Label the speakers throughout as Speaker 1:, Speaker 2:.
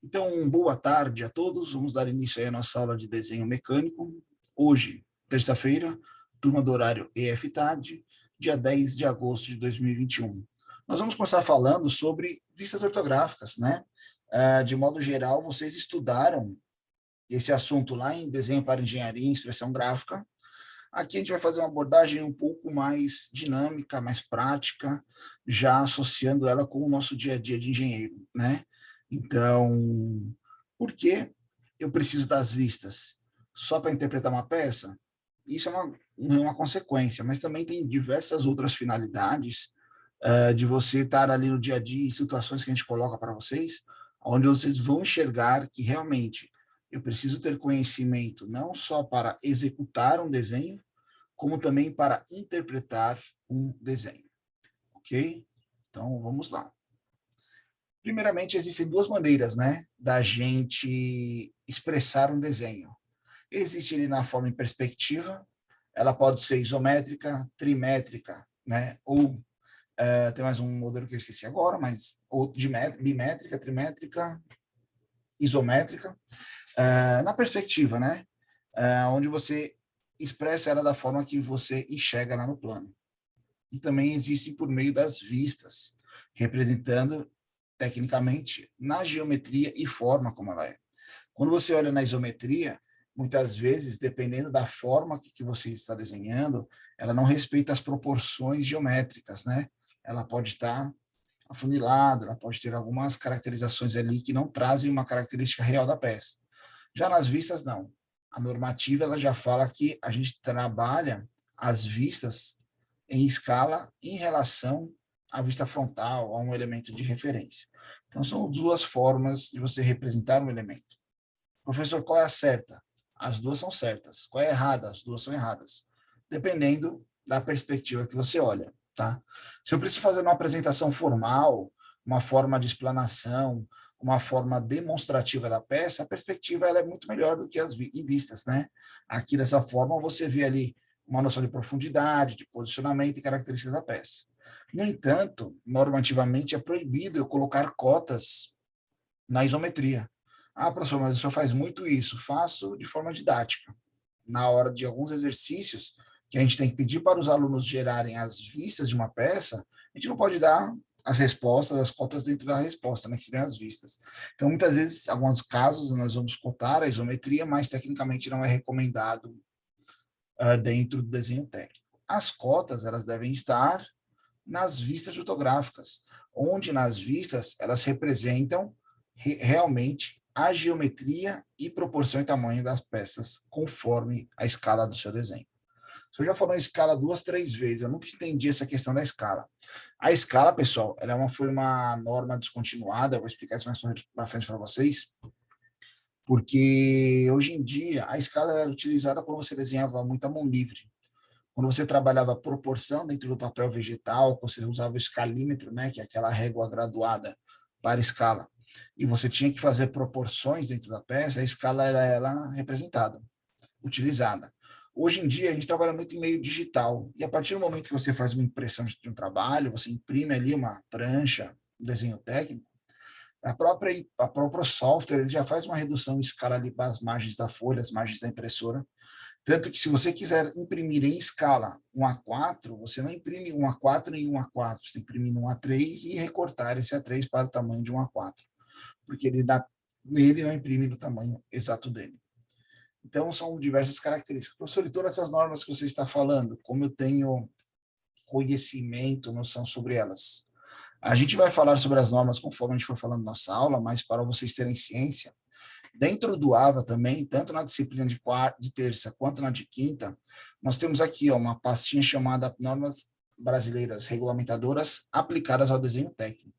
Speaker 1: Então, boa tarde a todos. Vamos dar início aí à nossa aula de desenho mecânico. Hoje, terça-feira, turma do horário EF-Tarde, dia 10 de agosto de 2021. Nós vamos começar falando sobre vistas ortográficas, né? De modo geral, vocês estudaram esse assunto lá em desenho para engenharia e expressão gráfica. Aqui a gente vai fazer uma abordagem um pouco mais dinâmica, mais prática, já associando ela com o nosso dia a dia de engenheiro, né? Então, por que eu preciso das vistas? Só para interpretar uma peça? Isso é uma consequência, mas também tem diversas outras finalidades de você estar ali no dia a dia, em situações que a gente coloca para vocês, onde vocês vão enxergar que realmente eu preciso ter conhecimento não só para executar um desenho, como também para interpretar um desenho, ok? Então, vamos lá. Primeiramente, existem duas maneiras, né, da gente expressar um desenho. Existe ele na forma em perspectiva, ela pode ser isométrica, trimétrica, né, ou tem mais um modelo que eu esqueci agora, mas ou bimétrica, trimétrica, isométrica. Na perspectiva, né, onde você expressa ela da forma que você enxerga lá no plano. E também existe por meio das vistas, representando tecnicamente na geometria e forma como ela é. Quando você olha na isometria, muitas vezes, dependendo da forma que você está desenhando, ela não respeita as proporções geométricas, né? Ela pode estar afunilada, ela pode ter algumas caracterizações ali que não trazem uma característica real da peça. Já nas vistas, não. A normativa ela já fala que a gente trabalha as vistas em escala em relação à vista frontal, a um elemento de referência. Então, são duas formas de você representar um elemento. Professor, qual é a certa? As duas são certas. Qual é a errada? As duas são erradas. Dependendo da perspectiva que você olha, tá? Se eu preciso fazer uma apresentação formal, uma forma de explanação, uma forma demonstrativa da peça, a perspectiva ela é muito melhor do que as vistas, né? Aqui, dessa forma, você vê ali uma noção de profundidade, de posicionamento e características da peça. No entanto, normativamente é proibido eu colocar cotas na isometria. Ah, professor, mas o senhor faz muito isso. Faço de forma didática. Na hora de alguns exercícios que a gente tem que pedir para os alunos gerarem as vistas de uma peça, a gente não pode dar as respostas, as cotas dentro da resposta, né, que seriam as vistas. Então, muitas vezes, em alguns casos, nós vamos cotar a isometria, mas tecnicamente não é recomendado dentro do desenho técnico. As cotas, elas devem estar nas vistas fotográficas, onde nas vistas elas representam realmente a geometria e proporção e tamanho das peças conforme a escala do seu desenho. O senhor já falou em escala 2, 3 vezes, eu nunca entendi essa questão da escala. A escala, pessoal, foi uma norma descontinuada, eu vou explicar isso mais para frente para vocês, porque hoje em dia a escala era utilizada quando você desenhava muito à mão livre. Quando você trabalhava proporção dentro do papel vegetal, você usava o escalímetro, né, que é aquela régua graduada para escala, e você tinha que fazer proporções dentro da peça, a escala era ela representada, utilizada. Hoje em dia, a gente trabalha muito em meio digital, e a partir do momento que você faz uma impressão de um trabalho, você imprime ali uma prancha, um desenho técnico, a própria software ele já faz uma redução em escala ali para as margens da folha, as margens da impressora. Tanto que se você quiser imprimir em escala 1:4, você não imprime 1:4 em 1:4, você imprimir 1:3 e recortar esse A3 para o tamanho de 1:4, porque ele não imprime no tamanho exato dele. Então, são diversas características. Professor, e todas essas normas que você está falando, como eu tenho conhecimento, noção sobre elas? A gente vai falar sobre as normas conforme a gente for falando na nossa aula, mas para vocês terem ciência, dentro do AVA também, tanto na disciplina de terça quanto na de quinta, nós temos aqui uma pastinha chamada Normas Brasileiras Regulamentadoras aplicadas ao desenho técnico.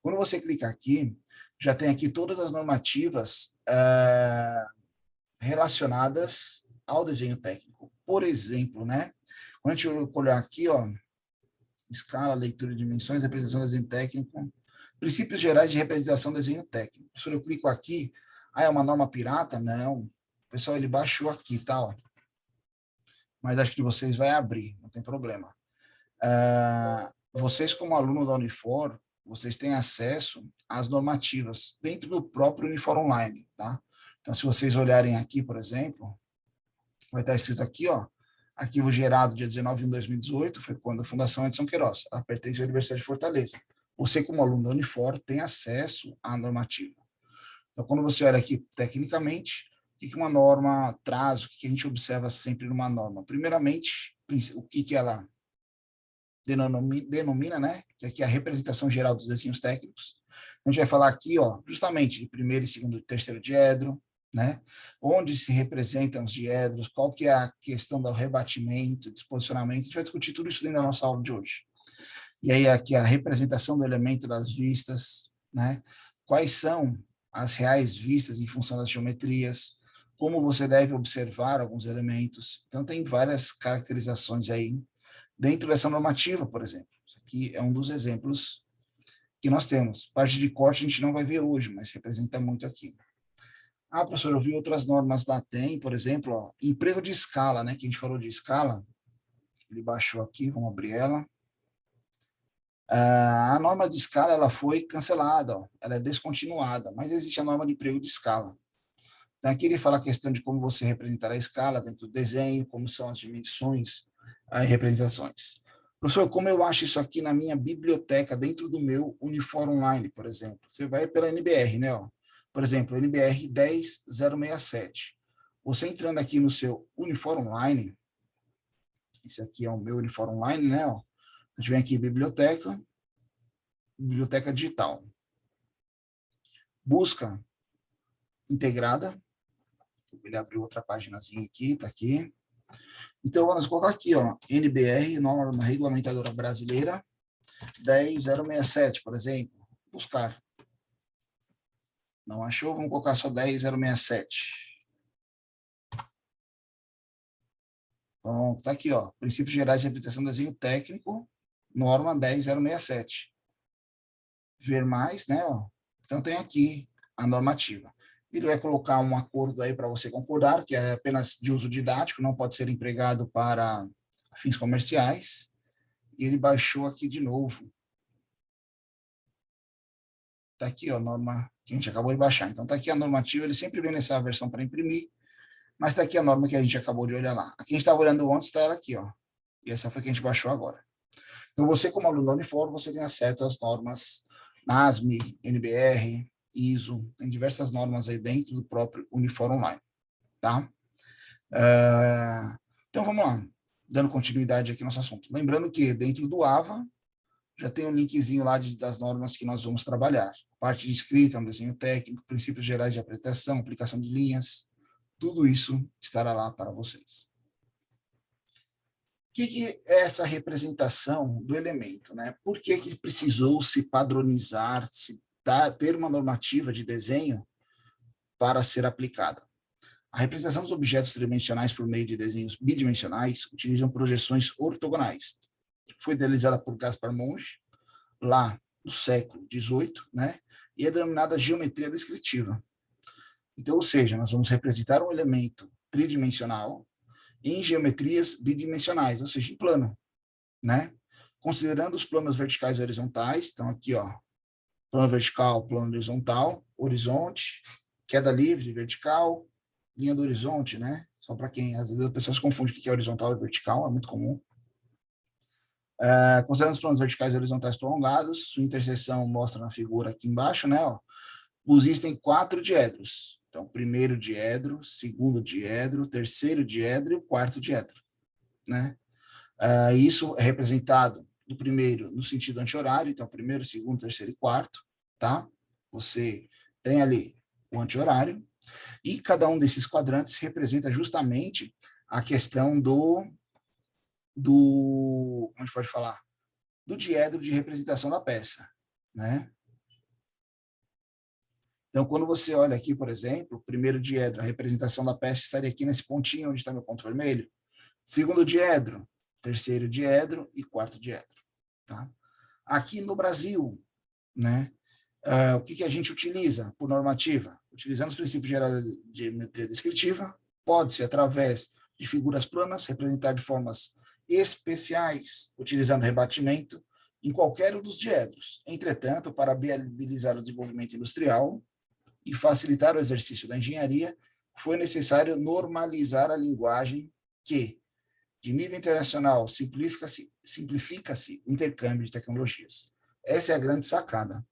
Speaker 1: Quando você clicar aqui, já tem aqui todas as normativas relacionadas ao desenho técnico. Por exemplo, né? Quando a gente olhar aqui, escala, leitura de dimensões, representação do desenho técnico, princípios gerais de representação do desenho técnico. Se eu clico aqui, é uma norma pirata? Não. O pessoal, ele baixou aqui, tá? Mas acho que vocês vai abrir, não tem problema. Vocês, como aluno da Unifor, vocês têm acesso às normativas dentro do próprio Unifor Online, tá? Então, se vocês olharem aqui, por exemplo, vai estar escrito aqui, ó, arquivo gerado dia 19/1/2018, foi quando a Fundação Edson Queiroz, ela pertence à Universidade de Fortaleza. Você, como aluno da Unifor, tem acesso à normativa. Então, quando você olha aqui tecnicamente, o que uma norma traz, o que a gente observa sempre numa norma? Primeiramente, o que ela denomina, né? Que aqui é a representação geral dos desenhos técnicos. Então, a gente vai falar aqui, ó, justamente de primeiro, segundo e terceiro diedro, né? Onde se representam os diedros, qual que é a questão do rebatimento, disposicionamento. A gente vai discutir tudo isso dentro da nossa aula de hoje. E aí aqui a representação do elemento das vistas, né? Quais são as reais vistas em função das geometrias, como você deve observar alguns elementos. Então, tem várias caracterizações aí dentro dessa normativa, por exemplo. Isso aqui é um dos exemplos que nós temos. Parte de corte a gente não vai ver hoje, mas representa muito aqui. Ah, professor, eu vi outras normas da TEM, por exemplo, ó, emprego de escala, né? Que a gente falou de escala. Ele baixou aqui, vamos abrir ela. A norma de escala ela foi cancelada, ó, ela é descontinuada, mas existe a norma de emprego de escala. Então, aqui ele fala a questão de como você representar a escala dentro do desenho, como são as dimensões, as representações. Professor, como eu acho isso aqui na minha biblioteca, dentro do meu Unifor Online, por exemplo? Você vai pela NBR, né? Ó. Por exemplo, NBR 10067. Você entrando aqui no seu Unifor Online, esse aqui é o meu Unifor Online, né? Ó. A gente vem aqui, biblioteca digital. Busca integrada. Ele abriu outra paginazinha aqui, tá aqui. Então, vamos colocar aqui, ó, NBR, norma regulamentadora brasileira, 10067, por exemplo. Buscar. Não achou? Vamos colocar só 10067. Pronto, tá aqui, ó. Princípios gerais de aplicação do desenho técnico, norma 10067. Ver mais, né? Ó. Então, tem aqui a normativa. Ele vai colocar um acordo aí para você concordar, que é apenas de uso didático, não pode ser empregado para fins comerciais. E ele baixou aqui de novo. Está aqui, ó, a norma que a gente acabou de baixar. Então, está aqui a normativa, ele sempre vem nessa versão para imprimir, mas está aqui a norma que a gente acabou de olhar lá. Aqui a gente estava olhando antes, está ela aqui, ó. E essa foi que a gente baixou agora. Então, você, como aluno da Unifor, você tem acesso às normas NASME, NBR, ISO, tem diversas normas aí dentro do próprio Unifor Online, tá? Então, vamos lá, dando continuidade aqui no nosso assunto. Lembrando que dentro do AVA, já tem um linkzinho lá das normas que nós vamos trabalhar. Parte de escrita, um desenho técnico, princípios gerais de apresentação, aplicação de linhas, tudo isso estará lá para vocês. O que é essa representação do elemento, né? Por que precisou se padronizar, ter uma normativa de desenho para ser aplicada? A representação dos objetos tridimensionais por meio de desenhos bidimensionais utilizam projeções ortogonais. Foi idealizada por Gaspar Monge, lá no século XVIII, né? E é denominada geometria descritiva. Então, ou seja, nós vamos representar um elemento tridimensional em geometrias bidimensionais, ou seja, em plano, né? Considerando os planos verticais e horizontais, então aqui, ó, plano vertical, plano horizontal, horizonte, queda livre, vertical, linha do horizonte, né? Só para quem, às vezes, as pessoas confundem o que é horizontal e vertical, é muito comum. Considerando os planos verticais e horizontais prolongados, sua interseção mostra na figura aqui embaixo, né? Ó, existem 4 diedros. Então, primeiro diedro, segundo diedro, terceiro diedro e o quarto diedro, né? Isso é representado no primeiro no sentido anti-horário, então primeiro, segundo, terceiro e quarto, tá? Você tem ali o anti-horário e cada um desses quadrantes representa justamente a questão como a gente pode falar, do diedro de representação da peça, né? Então, quando você olha aqui, por exemplo, o primeiro diedro, a representação da peça estaria aqui nesse pontinho onde está meu ponto vermelho. Segundo diedro, terceiro diedro e quarto diedro, tá? Aqui no Brasil, né? O que a gente utiliza por normativa? Utilizando os princípios gerais de geometria descritiva, pode-se, através de figuras planas, representar de formas especiais, utilizando rebatimento, em qualquer um dos diedros. Entretanto, para viabilizar o desenvolvimento industrial e facilitar o exercício da engenharia, foi necessário normalizar a linguagem que, de nível internacional, simplifica-se o intercâmbio de tecnologias. Essa é a grande sacada.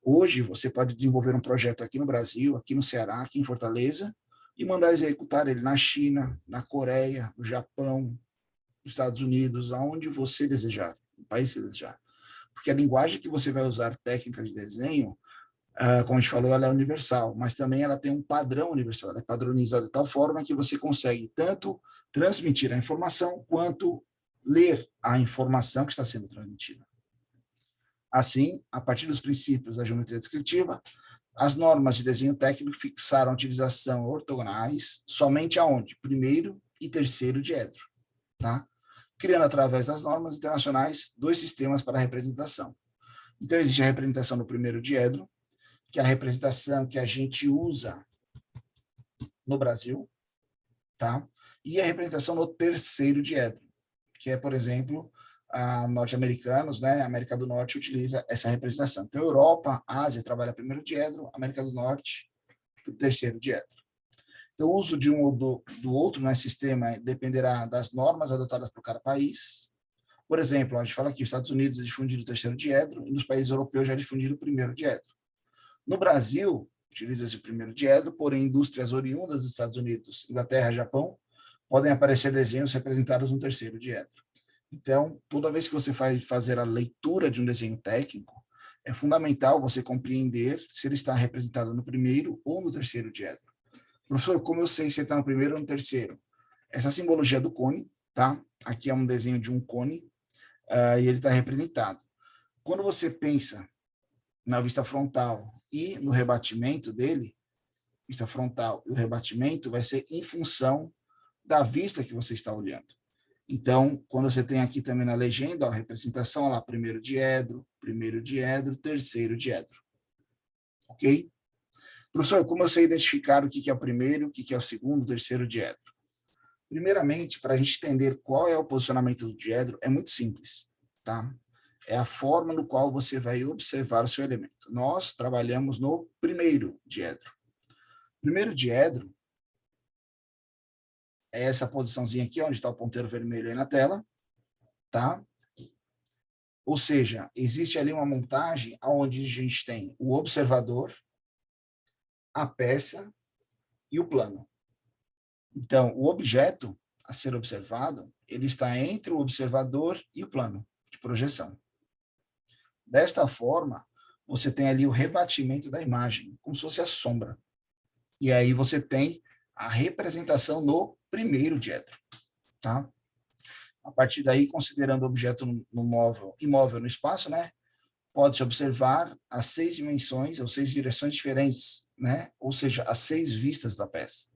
Speaker 1: Hoje, você pode desenvolver um projeto aqui no Brasil, aqui no Ceará, aqui em Fortaleza, e mandar executar ele na China, na Coreia, no Japão, nos Estados Unidos, aonde você desejar, no país que você desejar. Porque a linguagem que você vai usar, técnica de desenho, como a gente falou, ela é universal, mas também ela tem um padrão universal, ela é padronizada de tal forma que você consegue tanto transmitir a informação, quanto ler a informação que está sendo transmitida. Assim, a partir dos princípios da geometria descritiva, as normas de desenho técnico fixaram a utilização ortogonais somente aonde? Primeiro e terceiro diedro, tá? Criando, através das normas internacionais, dois sistemas para a representação. Então, existe a representação no primeiro diedro, que é a representação que a gente usa no Brasil, tá? E a representação no terceiro diedro, que é, por exemplo, norte-americanos, né? A América do Norte utiliza essa representação. Então, Europa, Ásia trabalha primeiro diedro, América do Norte, terceiro diedro. Então, o uso de um ou do outro no sistema dependerá das normas adotadas por cada país. Por exemplo, a gente fala aqui, os Estados Unidos é difundido o terceiro diedro, e nos países europeus já é difundido o primeiro diedro. No Brasil, utiliza-se o primeiro diedro, porém, indústrias oriundas dos Estados Unidos, Inglaterra, Japão, podem aparecer desenhos representados no terceiro diedro. Então, toda vez que você vai fazer a leitura de um desenho técnico, é fundamental você compreender se ele está representado no primeiro ou no terceiro diedro. Professor, como eu sei se ele está no primeiro ou no terceiro? Essa simbologia do cone, tá? Aqui é um desenho de um cone, e ele está representado. Quando você pensa na vista frontal e no rebatimento dele, vista frontal e o rebatimento vai ser em função da vista que você está olhando. Então, quando você tem aqui também na legenda, a representação, olha lá, primeiro diedro, terceiro diedro. Ok? Professor, como eu sei identificar o que é o primeiro, o que é o segundo, o terceiro diedro? Primeiramente, para a gente entender qual é o posicionamento do diedro, é muito simples, tá? É a forma no qual você vai observar o seu elemento. Nós trabalhamos no primeiro diedro. Primeiro diedro é essa posiçãozinha aqui, onde está o ponteiro vermelho aí na tela, tá? Ou seja, existe ali uma montagem onde a gente tem o observador, a peça e o plano. Então, o objeto a ser observado, ele está entre o observador e o plano de projeção. Desta forma, você tem ali o rebatimento da imagem, como se fosse a sombra. E aí você tem a representação no primeiro diedro, tá? A partir daí, considerando o objeto no móvel, imóvel no espaço, né? Pode-se observar as 6 dimensões ou 6 direções diferentes, né? Ou seja, as 6 vistas da peça.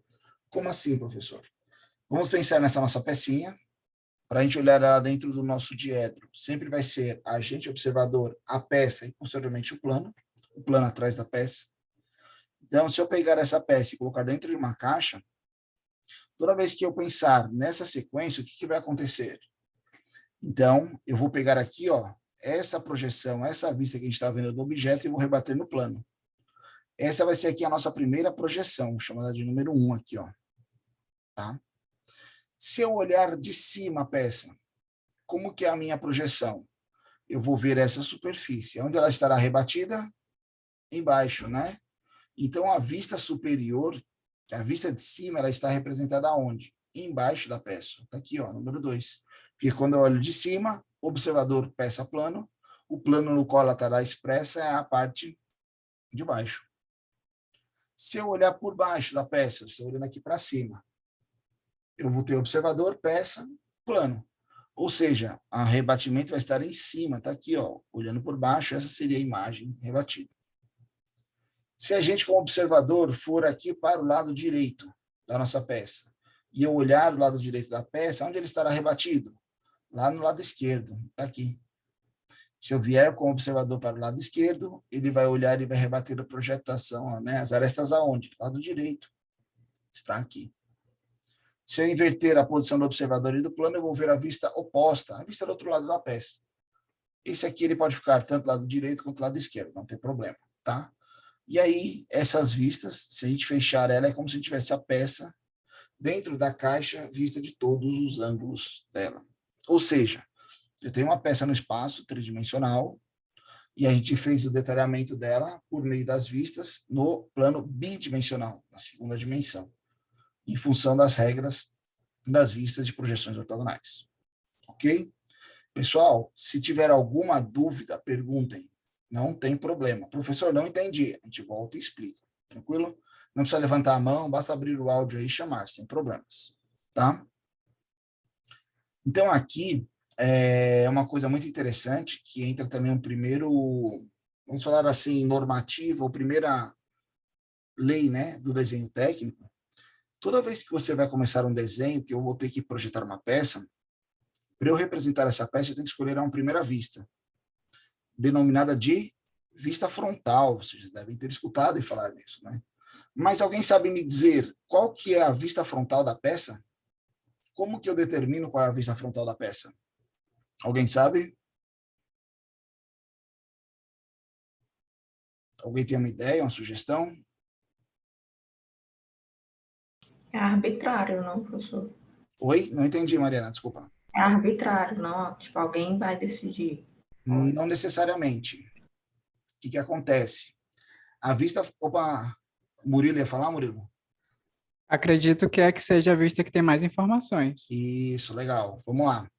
Speaker 1: Como assim, professor? Vamos pensar nessa nossa pecinha, para a gente olhar ela dentro do nosso diedro. Sempre vai ser agente observador, a peça e, posteriormente, o plano atrás da peça. Então, se eu pegar essa peça e colocar dentro de uma caixa, toda vez que eu pensar nessa sequência, o que vai acontecer? Então, eu vou pegar aqui, ó, essa projeção, essa vista que a gente está vendo do objeto e vou rebater no plano. Essa vai ser aqui a nossa primeira projeção, chamada de número 1 aqui, ó. Tá? Se eu olhar de cima a peça, como que é a minha projeção? Eu vou ver essa superfície. Onde ela estará rebatida? Embaixo, né? Então, a vista superior, a vista de cima, ela está representada onde? Embaixo da peça. Está aqui, ó, número 2. Porque quando eu olho de cima, observador, peça, plano. O plano no qual ela estará expressa é a parte de baixo. Se eu olhar por baixo da peça, estou olhando aqui para cima, eu vou ter observador, peça, plano. Ou seja, o rebatimento vai estar em cima, está aqui, ó, olhando por baixo, essa seria a imagem rebatida. Se a gente, como observador, for aqui para o lado direito da nossa peça, e eu olhar o lado direito da peça, onde ele estará rebatido? Lá no lado esquerdo, está aqui. Se eu vier como observador para o lado esquerdo, ele vai olhar e vai rebater a projetação, né? As arestas aonde? Lado direito. Está aqui. Se eu inverter a posição do observador e do plano, eu vou ver a vista oposta, a vista do outro lado da peça. Esse aqui ele pode ficar tanto do lado direito quanto do lado esquerdo, não tem problema, tá? E aí, essas vistas, se a gente fechar ela, é como se tivesse a peça dentro da caixa vista de todos os ângulos dela. Ou seja, eu tenho uma peça no espaço tridimensional e a gente fez o detalhamento dela por meio das vistas no plano bidimensional, na segunda dimensão, em função das regras das vistas de projeções ortogonais. Ok? Pessoal, se tiver alguma dúvida, perguntem. Não tem problema. Professor, não entendi. A gente volta e explica. Tranquilo? Não precisa levantar a mão, basta abrir o áudio aí e chamar, sem problemas. Tá? Então, aqui é uma coisa muito interessante, que entra também um primeiro, vamos falar assim, normativo, ou primeira lei, né, do desenho técnico. Toda vez que você vai começar um desenho, que eu vou ter que projetar uma peça, para eu representar essa peça, eu tenho que escolher uma primeira vista, denominada de vista frontal. Vocês devem ter escutado e falar nisso, né? Mas alguém sabe me dizer qual que é a vista frontal da peça? Como que eu determino qual é a vista frontal da peça? Alguém sabe? Alguém tem uma ideia, uma sugestão?
Speaker 2: É arbitrário, não, professor?
Speaker 1: Oi? Não entendi, Mariana, desculpa.
Speaker 2: É arbitrário, não? Tipo, alguém vai decidir.
Speaker 1: Não necessariamente. O que acontece? A vista... Opa, Murilo ia falar, Murilo?
Speaker 3: Acredito que seja a vista que tem mais informações.
Speaker 1: Isso, legal. Vamos lá.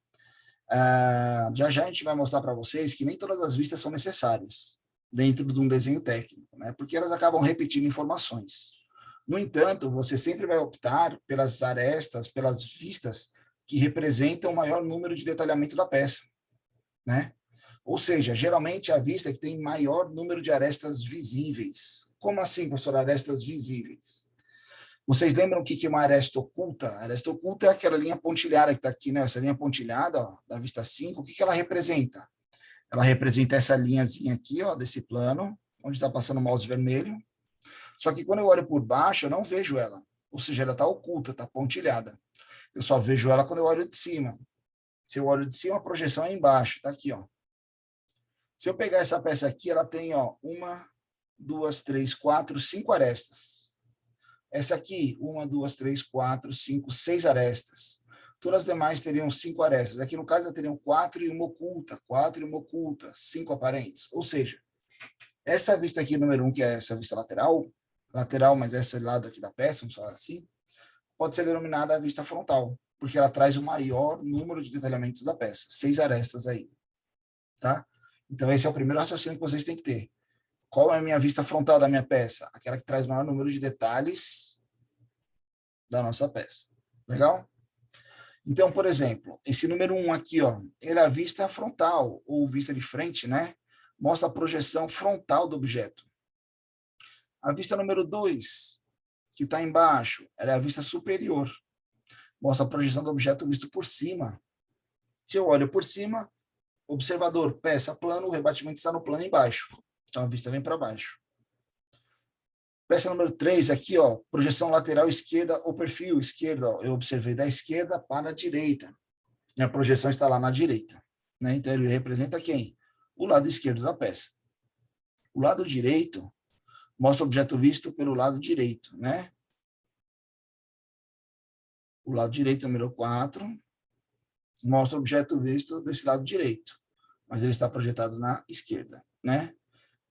Speaker 1: Já já a gente vai mostrar para vocês que nem todas as vistas são necessárias dentro de um desenho técnico, né? Porque elas acabam repetindo informações. No entanto, você sempre vai optar pelas arestas, pelas vistas que representam o maior número de detalhamento da peça, né? Ou seja, geralmente a vista que tem maior número de arestas visíveis. Como assim, professor, arestas visíveis? Vocês lembram o que é uma aresta oculta? A aresta oculta é aquela linha pontilhada que está aqui, né? Essa linha pontilhada, ó, da vista 5, o que ela representa? Ela representa essa linhazinha aqui, ó, desse plano, onde está passando o mouse vermelho. Só que quando eu olho por baixo, eu não vejo ela. Ou seja, ela está oculta, está pontilhada. Eu só vejo ela quando eu olho de cima. Se eu olho de cima, a projeção é embaixo, está aqui, ó. Se eu pegar essa peça aqui, ela tem, ó, 1, 2, 3, 4, 5 arestas. Essa aqui, 1, 2, 3, 4, 5, 6 arestas. Todas as demais teriam 5 arestas. Aqui, no caso, teriam 4 e uma oculta, 4 e uma oculta, 5 aparentes. Ou seja, essa vista aqui, número 1, que é essa vista lateral, mas esse lado aqui da peça, vamos falar assim, pode ser denominada a vista frontal, porque ela traz o maior número de detalhamentos da peça. 6 arestas aí. Tá? Então, esse é o primeiro raciocínio que vocês têm que ter. Qual é a minha vista frontal da minha peça? Aquela que traz o maior número de detalhes da nossa peça. Legal? Então, por exemplo, esse número 1 aqui, ó, ele é a vista frontal, ou vista de frente, né? Mostra a projeção frontal do objeto. A vista número 2, que está embaixo, ela é a vista superior. Mostra a projeção do objeto visto por cima. Se eu olho por cima, observador, peça, plano, o rebatimento está no plano embaixo. Então, a vista vem para baixo. Peça número 3, aqui, ó, projeção lateral esquerda, ou perfil esquerdo, ó, eu observei da esquerda para a direita. A projeção está lá na direita, né? Então, ele representa quem? O lado esquerdo da peça. O lado direito mostra o objeto visto pelo lado direito, né? O lado direito, número 4, mostra o objeto visto desse lado direito, mas ele está projetado na esquerda, né?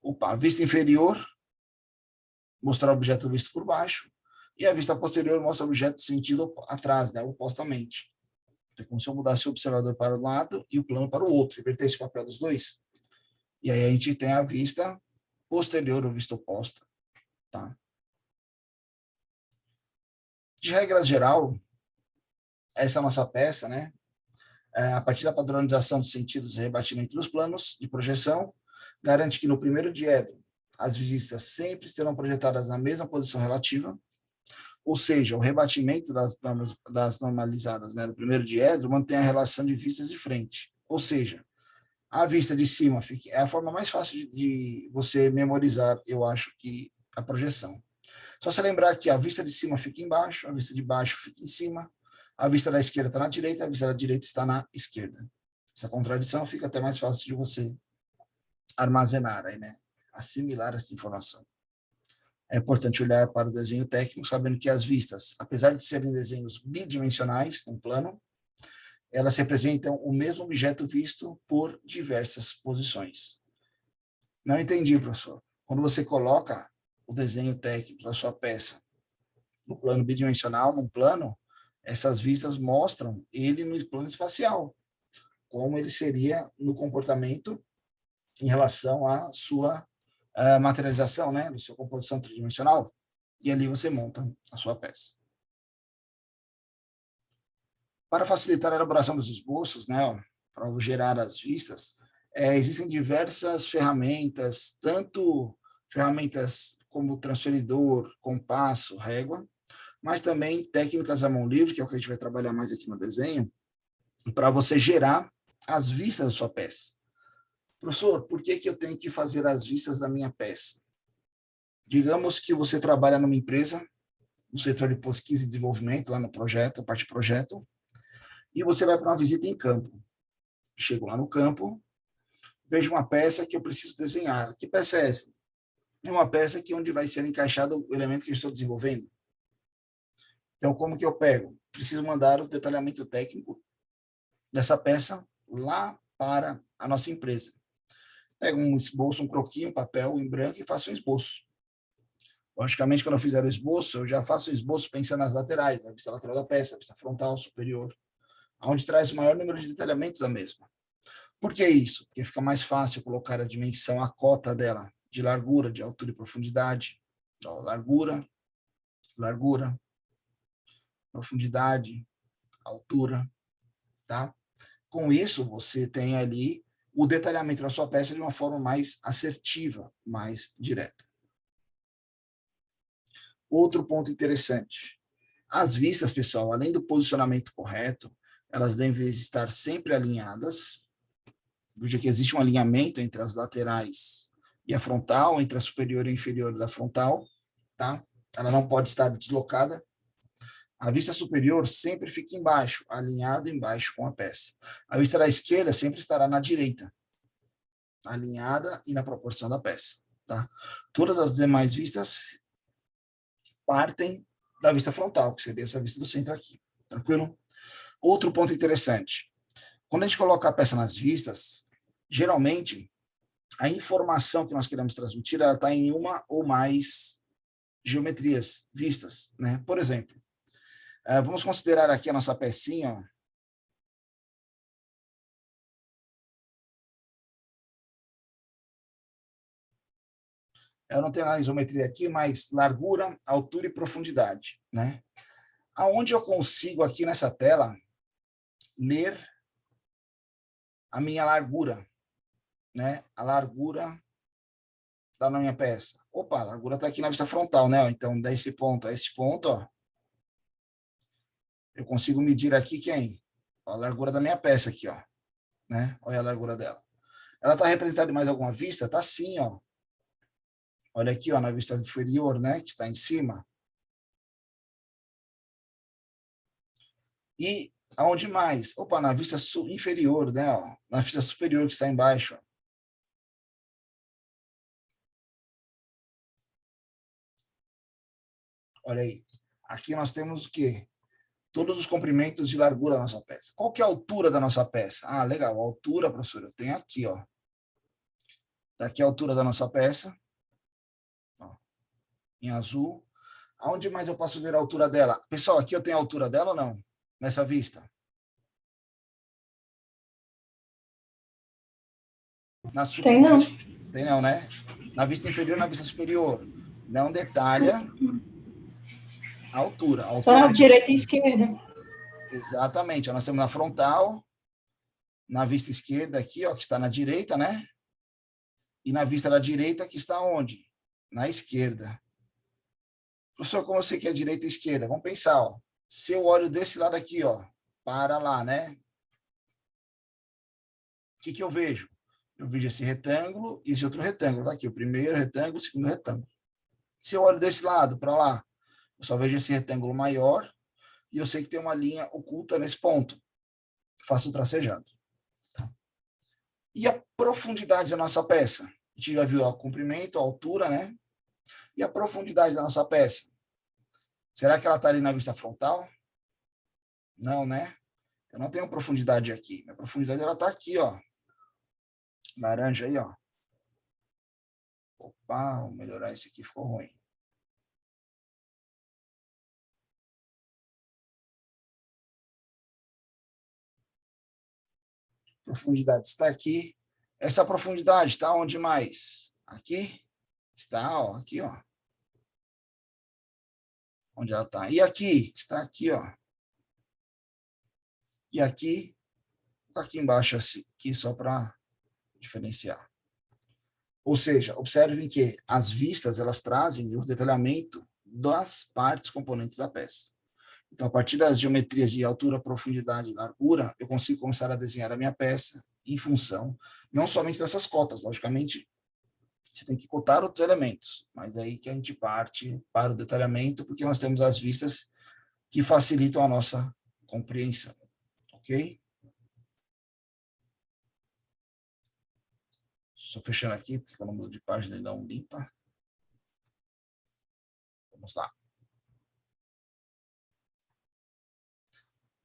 Speaker 1: Opa, a vista inferior mostra o objeto visto por baixo, e a vista posterior mostra o objeto sentido atrás, né? Opostamente. É como se eu mudasse o observador para um lado e o plano para o outro, inverter esse papel dos dois. E aí a gente tem a vista posterior ou vista oposta. Tá? De regra geral, essa é a nossa peça, né? A partir da padronização dos sentidos e rebatimento dos planos de projeção, garante que no primeiro diedro as vistas sempre serão projetadas na mesma posição relativa, ou seja, o rebatimento das normalizadas, né, do primeiro diedro mantém a relação de vistas de frente. Ou seja, a vista de cima é a forma mais fácil de você memorizar, eu acho, que a projeção. Só se lembrar que a vista de cima fica embaixo, a vista de baixo fica em cima, a vista da esquerda está na direita, a vista da direita está na esquerda. Essa contradição fica até mais fácil de você armazenar aí, né? Assimilar essa informação. É importante olhar para o desenho técnico, sabendo que as vistas, apesar de serem desenhos bidimensionais, num plano, elas representam o mesmo objeto visto por diversas posições. Não entendi, professor. Quando você coloca o desenho técnico da sua peça no plano bidimensional, num plano, essas vistas mostram ele no plano espacial, como ele seria no comportamento em relação à sua materialização, né, da sua composição tridimensional, e ali você monta a sua peça. Para facilitar a elaboração dos esboços, né, para gerar as vistas, existem diversas ferramentas, tanto ferramentas como transferidor, compasso, régua, mas também técnicas à mão livre, que é o que a gente vai trabalhar mais aqui no desenho, para você gerar as vistas da sua peça. Professor, por que eu tenho que fazer as vistas da minha peça? Digamos que você trabalha numa empresa, no setor de pesquisa e desenvolvimento, lá no projeto, parte projeto, e você vai para uma visita em campo. Chego lá no campo, vejo uma peça que eu preciso desenhar. Que peça é essa? É uma peça que onde vai ser encaixado o elemento que eu estou desenvolvendo. Então, como que eu pego? Preciso mandar o detalhamento técnico dessa peça lá para a nossa empresa. Pego um esboço, um croquis, um papel em branco e faço um esboço. Logicamente, quando eu fizer o esboço, eu já faço o esboço pensando nas laterais, a vista lateral da peça, a vista frontal, superior, onde traz o maior número de detalhamentos da mesma. Por que isso? Porque fica mais fácil colocar a dimensão, a cota dela, de largura, de altura e profundidade. Ó, largura, largura, profundidade, altura, tá? Com isso, você tem ali o detalhamento da sua peça de uma forma mais assertiva, mais direta. Outro ponto interessante. As vistas, pessoal, além do posicionamento correto, elas devem estar sempre alinhadas. Veja que existe um alinhamento entre as laterais e a frontal, entre a superior e a inferior da frontal, tá? Ela não pode estar deslocada. A vista superior sempre fica embaixo, alinhada embaixo com a peça. A vista da esquerda sempre estará na direita, alinhada e na proporção da peça, tá? Todas as demais vistas partem da vista frontal, que seria essa vista do centro aqui, tranquilo? Outro ponto interessante. Quando a gente coloca a peça nas vistas, geralmente, a informação que nós queremos transmitir, ela está em uma ou mais geometrias vistas, né? Por exemplo, vamos considerar aqui a nossa pecinha, ó. Eu não tenho a isometria aqui, mas largura, altura e profundidade, né? Aonde eu consigo aqui nessa tela ler a minha largura, né? A largura está na minha peça. Opa, a largura está aqui na vista frontal, né? Então, desse ponto a esse ponto, ó, eu consigo medir aqui quem? A largura da minha peça aqui, ó, né? Olha a largura dela. Ela está representada em mais alguma vista? Está sim, ó. Olha aqui, ó, na vista inferior, né? Que está em cima. E aonde mais? Opa, na vista inferior, né? Ó, na vista superior que está embaixo. Ó. Olha aí. Aqui nós temos o quê? Todos os comprimentos de largura da nossa peça. Qual que é a altura da nossa peça? Ah, legal. A altura, professor, eu tenho aqui, ó. Daqui a altura da nossa peça. Ó, em azul. Aonde mais eu posso ver a altura dela? Pessoal, aqui eu tenho a altura dela ou não? Nessa vista?
Speaker 2: Tem não.
Speaker 1: Tem não, né? Na vista inferior, na vista superior. Não detalha a altura.
Speaker 2: Só na direita e esquerda.
Speaker 1: Exatamente. Nós temos na frontal, na vista esquerda aqui, ó, que está na direita, né? E na vista da direita, que está onde? Na esquerda. Professor, como eu sei que é direita e esquerda? Vamos pensar, ó. Se eu olho desse lado aqui, ó, para lá, né? O que eu vejo? Eu vejo esse retângulo e esse outro retângulo. Tá aqui, o primeiro retângulo, o segundo retângulo. Se eu olho desse lado para lá, eu só vejo esse retângulo maior e eu sei que tem uma linha oculta nesse ponto. Faço o tracejado. Tá? E a profundidade da nossa peça? A gente já viu o comprimento, a altura, né? E a profundidade da nossa peça? Será que ela está ali na vista frontal? Não, né? Eu não tenho profundidade aqui. Minha profundidade ela está aqui, ó. Laranja aí, ó. Opa, vou melhorar esse aqui, ficou ruim. Profundidade está aqui. Essa profundidade está onde mais? Aqui? Está, ó, aqui, ó. Onde ela está? E aqui? Está aqui, ó. E aqui embaixo, aqui só para diferenciar. Ou seja, observem que as vistas, elas trazem o detalhamento das partes componentes da peça. Então, a partir das geometrias de altura, profundidade e largura, eu consigo começar a desenhar a minha peça em função, não somente dessas cotas, logicamente, você tem que cotar outros elementos, mas aí que a gente parte para o detalhamento, porque nós temos as vistas que facilitam a nossa compreensão, ok? Estou fechando aqui, porque quando eu mudo de página ele dá um limpa. Vamos lá.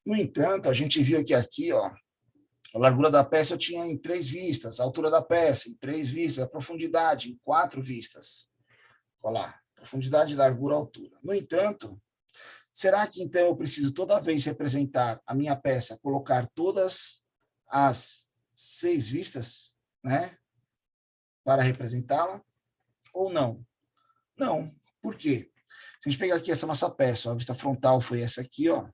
Speaker 1: No entanto, a gente viu que aqui, ó, a largura da peça eu tinha em 3 vistas, a altura da peça em 3 vistas, a profundidade em 4 vistas. Olha lá, profundidade, largura, altura. No entanto, será que então eu preciso toda vez representar a minha peça, colocar todas as 6 vistas, né, para representá-la? Ou não? Não. Por quê? Se a gente pegar aqui essa nossa peça, ó, a vista frontal foi essa aqui, ó.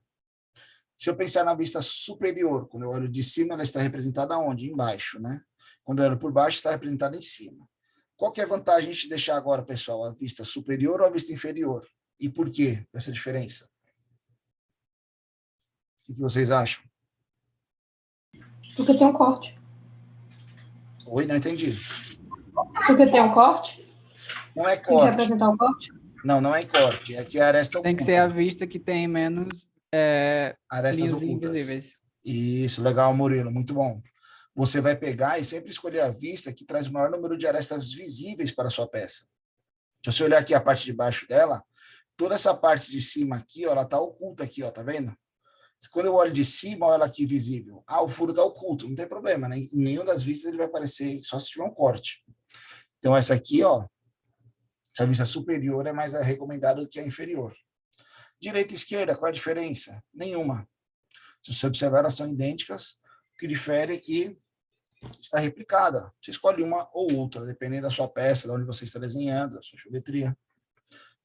Speaker 1: Se eu pensar na vista superior, quando eu olho de cima, ela está representada onde? Embaixo, né? Quando eu olho por baixo, está representada em cima. Qual que é a vantagem de deixar agora, pessoal, a vista superior ou a vista inferior? E por quê dessa diferença? O que vocês acham?
Speaker 2: Porque tem um corte.
Speaker 1: Oi, não entendi.
Speaker 2: Porque tem um corte?
Speaker 1: Não é
Speaker 2: Tem que
Speaker 1: corte.
Speaker 2: representar o corte?
Speaker 1: Não, não é corte. É que a aresta
Speaker 3: Tem que
Speaker 1: oculta.
Speaker 3: ser a vista que tem menos
Speaker 1: Arestas
Speaker 3: linhas
Speaker 1: ocultas.
Speaker 3: invisíveis.
Speaker 1: Isso, legal, Murilo, muito bom. Você vai pegar e sempre escolher a vista que traz o maior número de arestas visíveis para a sua peça. Se você olhar aqui a parte de baixo dela, toda essa parte de cima aqui, ó, ela está oculta aqui, ó, tá vendo? Quando eu olho de cima, olha aqui visível. Ah, o furo está oculto, não tem problema, né? Em nenhuma das vistas ele vai aparecer, só se tiver um corte. Então, essa aqui, ó, essa vista superior é mais recomendada do que a inferior. Direita e esquerda, qual a diferença? Nenhuma. Se você observar, elas são idênticas. O que difere é que está replicada. Você escolhe uma ou outra, dependendo da sua peça, de onde você está desenhando, da sua geometria.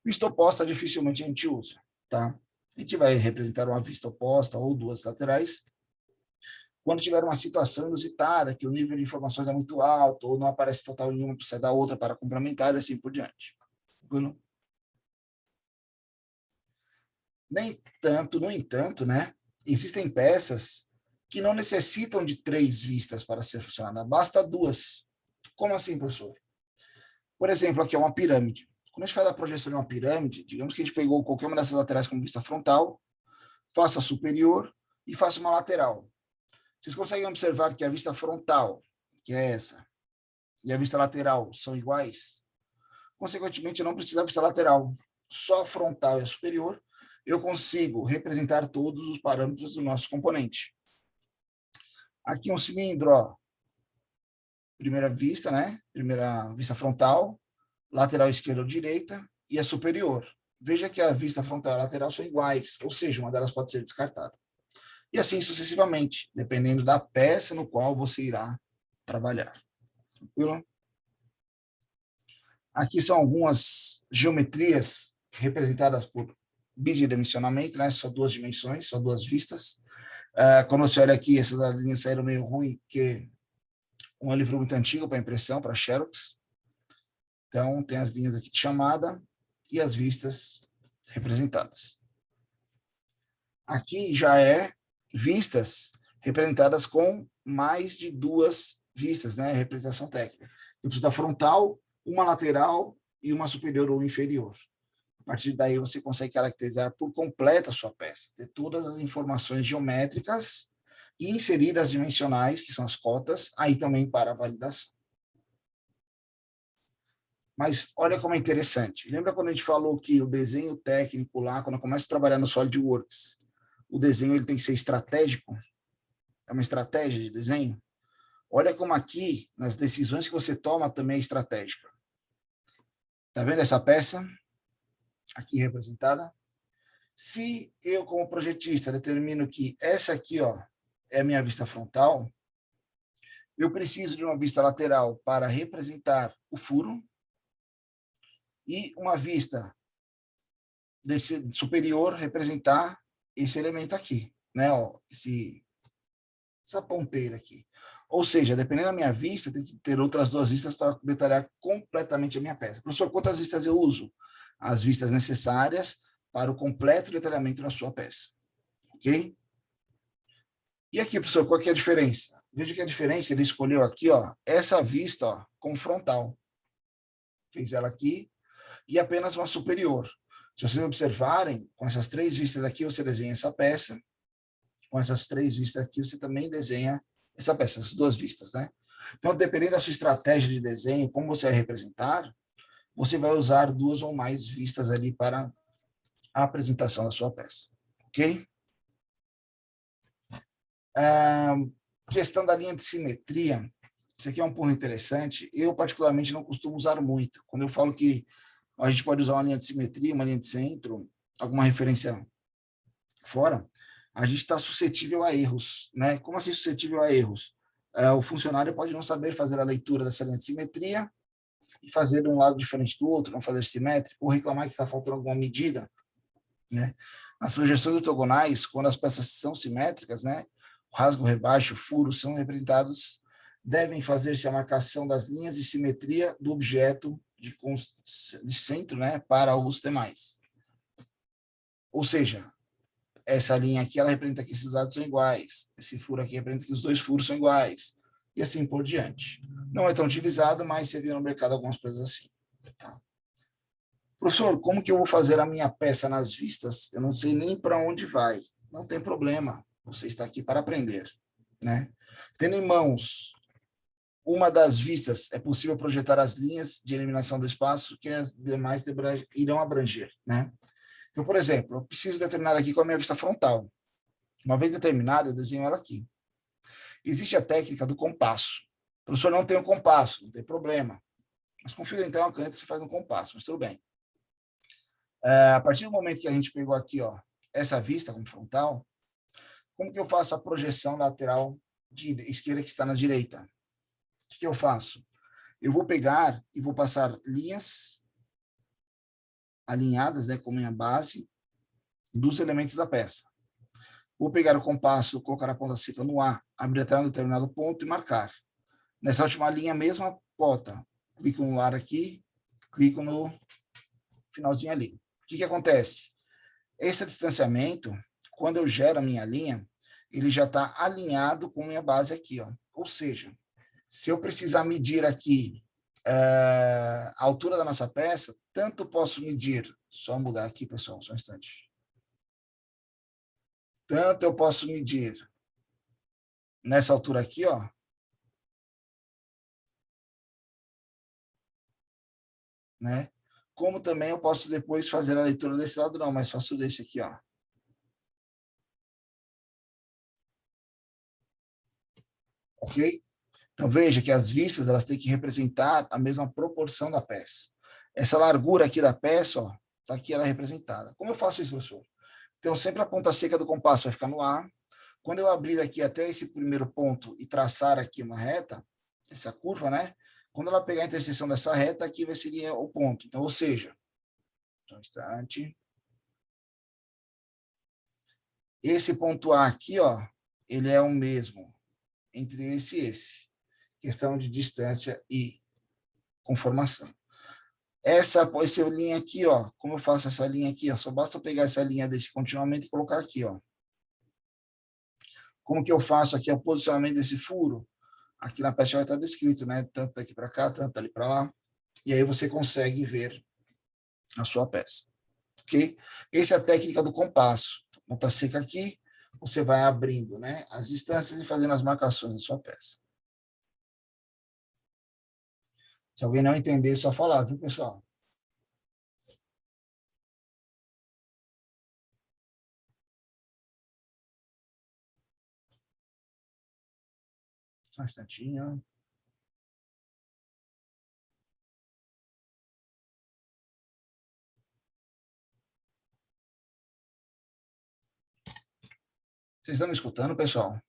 Speaker 1: Vista oposta, dificilmente a gente usa, tá? A gente vai representar uma vista oposta ou 2 laterais quando tiver uma situação inusitada, que o nível de informações é muito alto, ou não aparece total em uma, precisa da outra para complementar, e assim por diante. No entanto, né, existem peças que não necessitam de 3 vistas para ser funcionada, basta 2. Como assim, professor? Por exemplo, aqui é uma pirâmide. Quando a gente faz a projeção de uma pirâmide, digamos que a gente pegou qualquer uma dessas laterais como vista frontal, faça a superior e faça uma lateral. Vocês conseguem observar que a vista frontal, que é essa, e a vista lateral são iguais? Consequentemente, eu não preciso da vista lateral. Só a frontal e a superior, eu consigo representar todos os parâmetros do nosso componente. Aqui um cilindro, ó. Primeira vista, né? Primeira vista frontal, lateral esquerda ou direita e a superior. Veja que a vista frontal e a lateral são iguais, ou seja, uma delas pode ser descartada. E assim sucessivamente, dependendo da peça no qual você irá trabalhar. Tranquilo? Aqui são algumas geometrias representadas por bidimensionamento, né? Só 2 dimensões, só 2 vistas. Quando você olha aqui, essas linhas saíram meio ruim, porque um livro muito antigo para impressão, para Xerox. Então, tem as linhas aqui de chamada e as vistas representadas. Aqui já é vistas representadas com mais de 2 vistas, né? Representação técnica. Eu preciso da frontal, uma lateral e uma superior ou inferior. A partir daí, você consegue caracterizar por completo a sua peça, ter todas as informações geométricas e inserir as dimensionais, que são as cotas, aí também para a validação. Mas olha como é interessante. Lembra quando a gente falou que o desenho técnico lá, quando eu começo a trabalhar no SolidWorks, o desenho ele tem que ser estratégico? É uma estratégia de desenho? Olha como aqui, nas decisões que você toma, também é estratégica. Está vendo essa peça? Aqui representada? Se eu, como projetista, determino que essa aqui, ó, é a minha vista frontal, eu preciso de uma vista lateral para representar o furo e uma vista superior representar esse elemento aqui, né? Ó, essa ponteira aqui. Ou seja, dependendo da minha vista, tem que ter outras duas vistas para detalhar completamente a minha peça. Professor, quantas vistas eu uso? As vistas necessárias para o completo detalhamento da sua peça. Ok? E aqui, professor, qual que é a diferença? Veja que a diferença, ele escolheu aqui, ó, essa vista, ó, com frontal. Fez ela aqui e apenas uma superior. Se vocês observarem, com essas três vistas aqui, você desenha essa peça. Com essas três vistas aqui, você também desenha essa peça, essas duas vistas, né? Então, dependendo da sua estratégia de desenho, como você vai representar, você vai usar duas ou mais vistas ali para a apresentação da sua peça. Ok? Questão da linha de simetria. Isso aqui é um ponto interessante. Eu, particularmente, não costumo usar muito. Quando eu falo que a gente pode usar uma linha de simetria, uma linha de centro, alguma referência fora, a gente está suscetível a erros, né? Como assim suscetível a erros? O funcionário pode não saber fazer a leitura dessa linha de simetria e fazer de um lado diferente do outro, não fazer simétrico, ou reclamar que está faltando alguma medida, né? Nas projeções ortogonais, quando as peças são simétricas, né? O rasgo, o rebaixo, o furo são representados, devem fazer-se a marcação das linhas de simetria do objeto de centro, né? Para os demais. Ou seja, essa linha aqui, ela representa que esses lados são iguais. Esse furo aqui representa que os dois furos são iguais. E assim por diante. Não é tão utilizado, mas você vê no mercado algumas coisas assim. Tá? Professor, como que eu vou fazer a minha peça nas vistas? Eu não sei nem para onde vai. Não tem problema. Você está aqui para aprender. Né? Tendo em mãos uma das vistas, é possível projetar as linhas de eliminação do espaço que as demais irão abranger. Né? Então, por exemplo, eu preciso determinar aqui qual é a minha vista frontal. Uma vez determinada, eu desenho ela aqui. Existe a técnica do compasso. O professor não tem um compasso, não tem problema. Mas confia então a caneta, você faz um compasso, mas tudo bem. A partir do momento que a gente pegou aqui, ó, essa vista como frontal, como que eu faço a projeção lateral de esquerda que está na direita? O que eu faço? Eu vou pegar e vou passar linhas alinhadas, né, com minha base dos elementos da peça. Vou pegar o compasso, colocar a ponta seca no A, abrir até um determinado ponto e marcar. Nessa última linha, mesma ponta. Clico no ar aqui, clico no finalzinho ali. O que acontece? Esse distanciamento, quando eu gero a minha linha, ele já está alinhado com a minha base aqui. Ó. Ou seja, se eu precisar medir aqui a altura da nossa peça, tanto posso medir, só mudar aqui, pessoal, só um instante. Tanto eu posso medir nessa altura aqui, ó, né? Como também eu posso depois fazer a leitura desse lado, não, mas faço desse aqui, ó. Ok? Então, veja que as vistas, elas têm que representar a mesma proporção da peça. Essa largura aqui da peça, ó, tá aqui ela representada. Como eu faço isso, professor? Então, sempre a ponta seca do compasso vai ficar no A. Quando eu abrir aqui até esse primeiro ponto e traçar aqui uma reta, essa curva, né? Quando ela pegar a interseção dessa reta, aqui vai ser o ponto. Então, ou seja, um instante. Esse ponto A aqui, ó, ele é o mesmo entre esse e esse. Questão de distância e conformação. Essa linha aqui, ó, como eu faço essa linha aqui, ó, só basta pegar essa linha desse continuamente e colocar aqui, ó. Como que eu faço aqui o posicionamento desse furo? Aqui na peça vai estar descrito, né? Tanto daqui para cá, tanto ali para lá. E aí você consegue ver a sua peça. Ok? Essa é a técnica do compasso. Ponta seca aqui, você vai abrindo, né, as distâncias e fazendo as marcações da sua peça. Se alguém não entender, é só falar, viu, pessoal? Só um instantinho. Vocês estão me escutando, pessoal?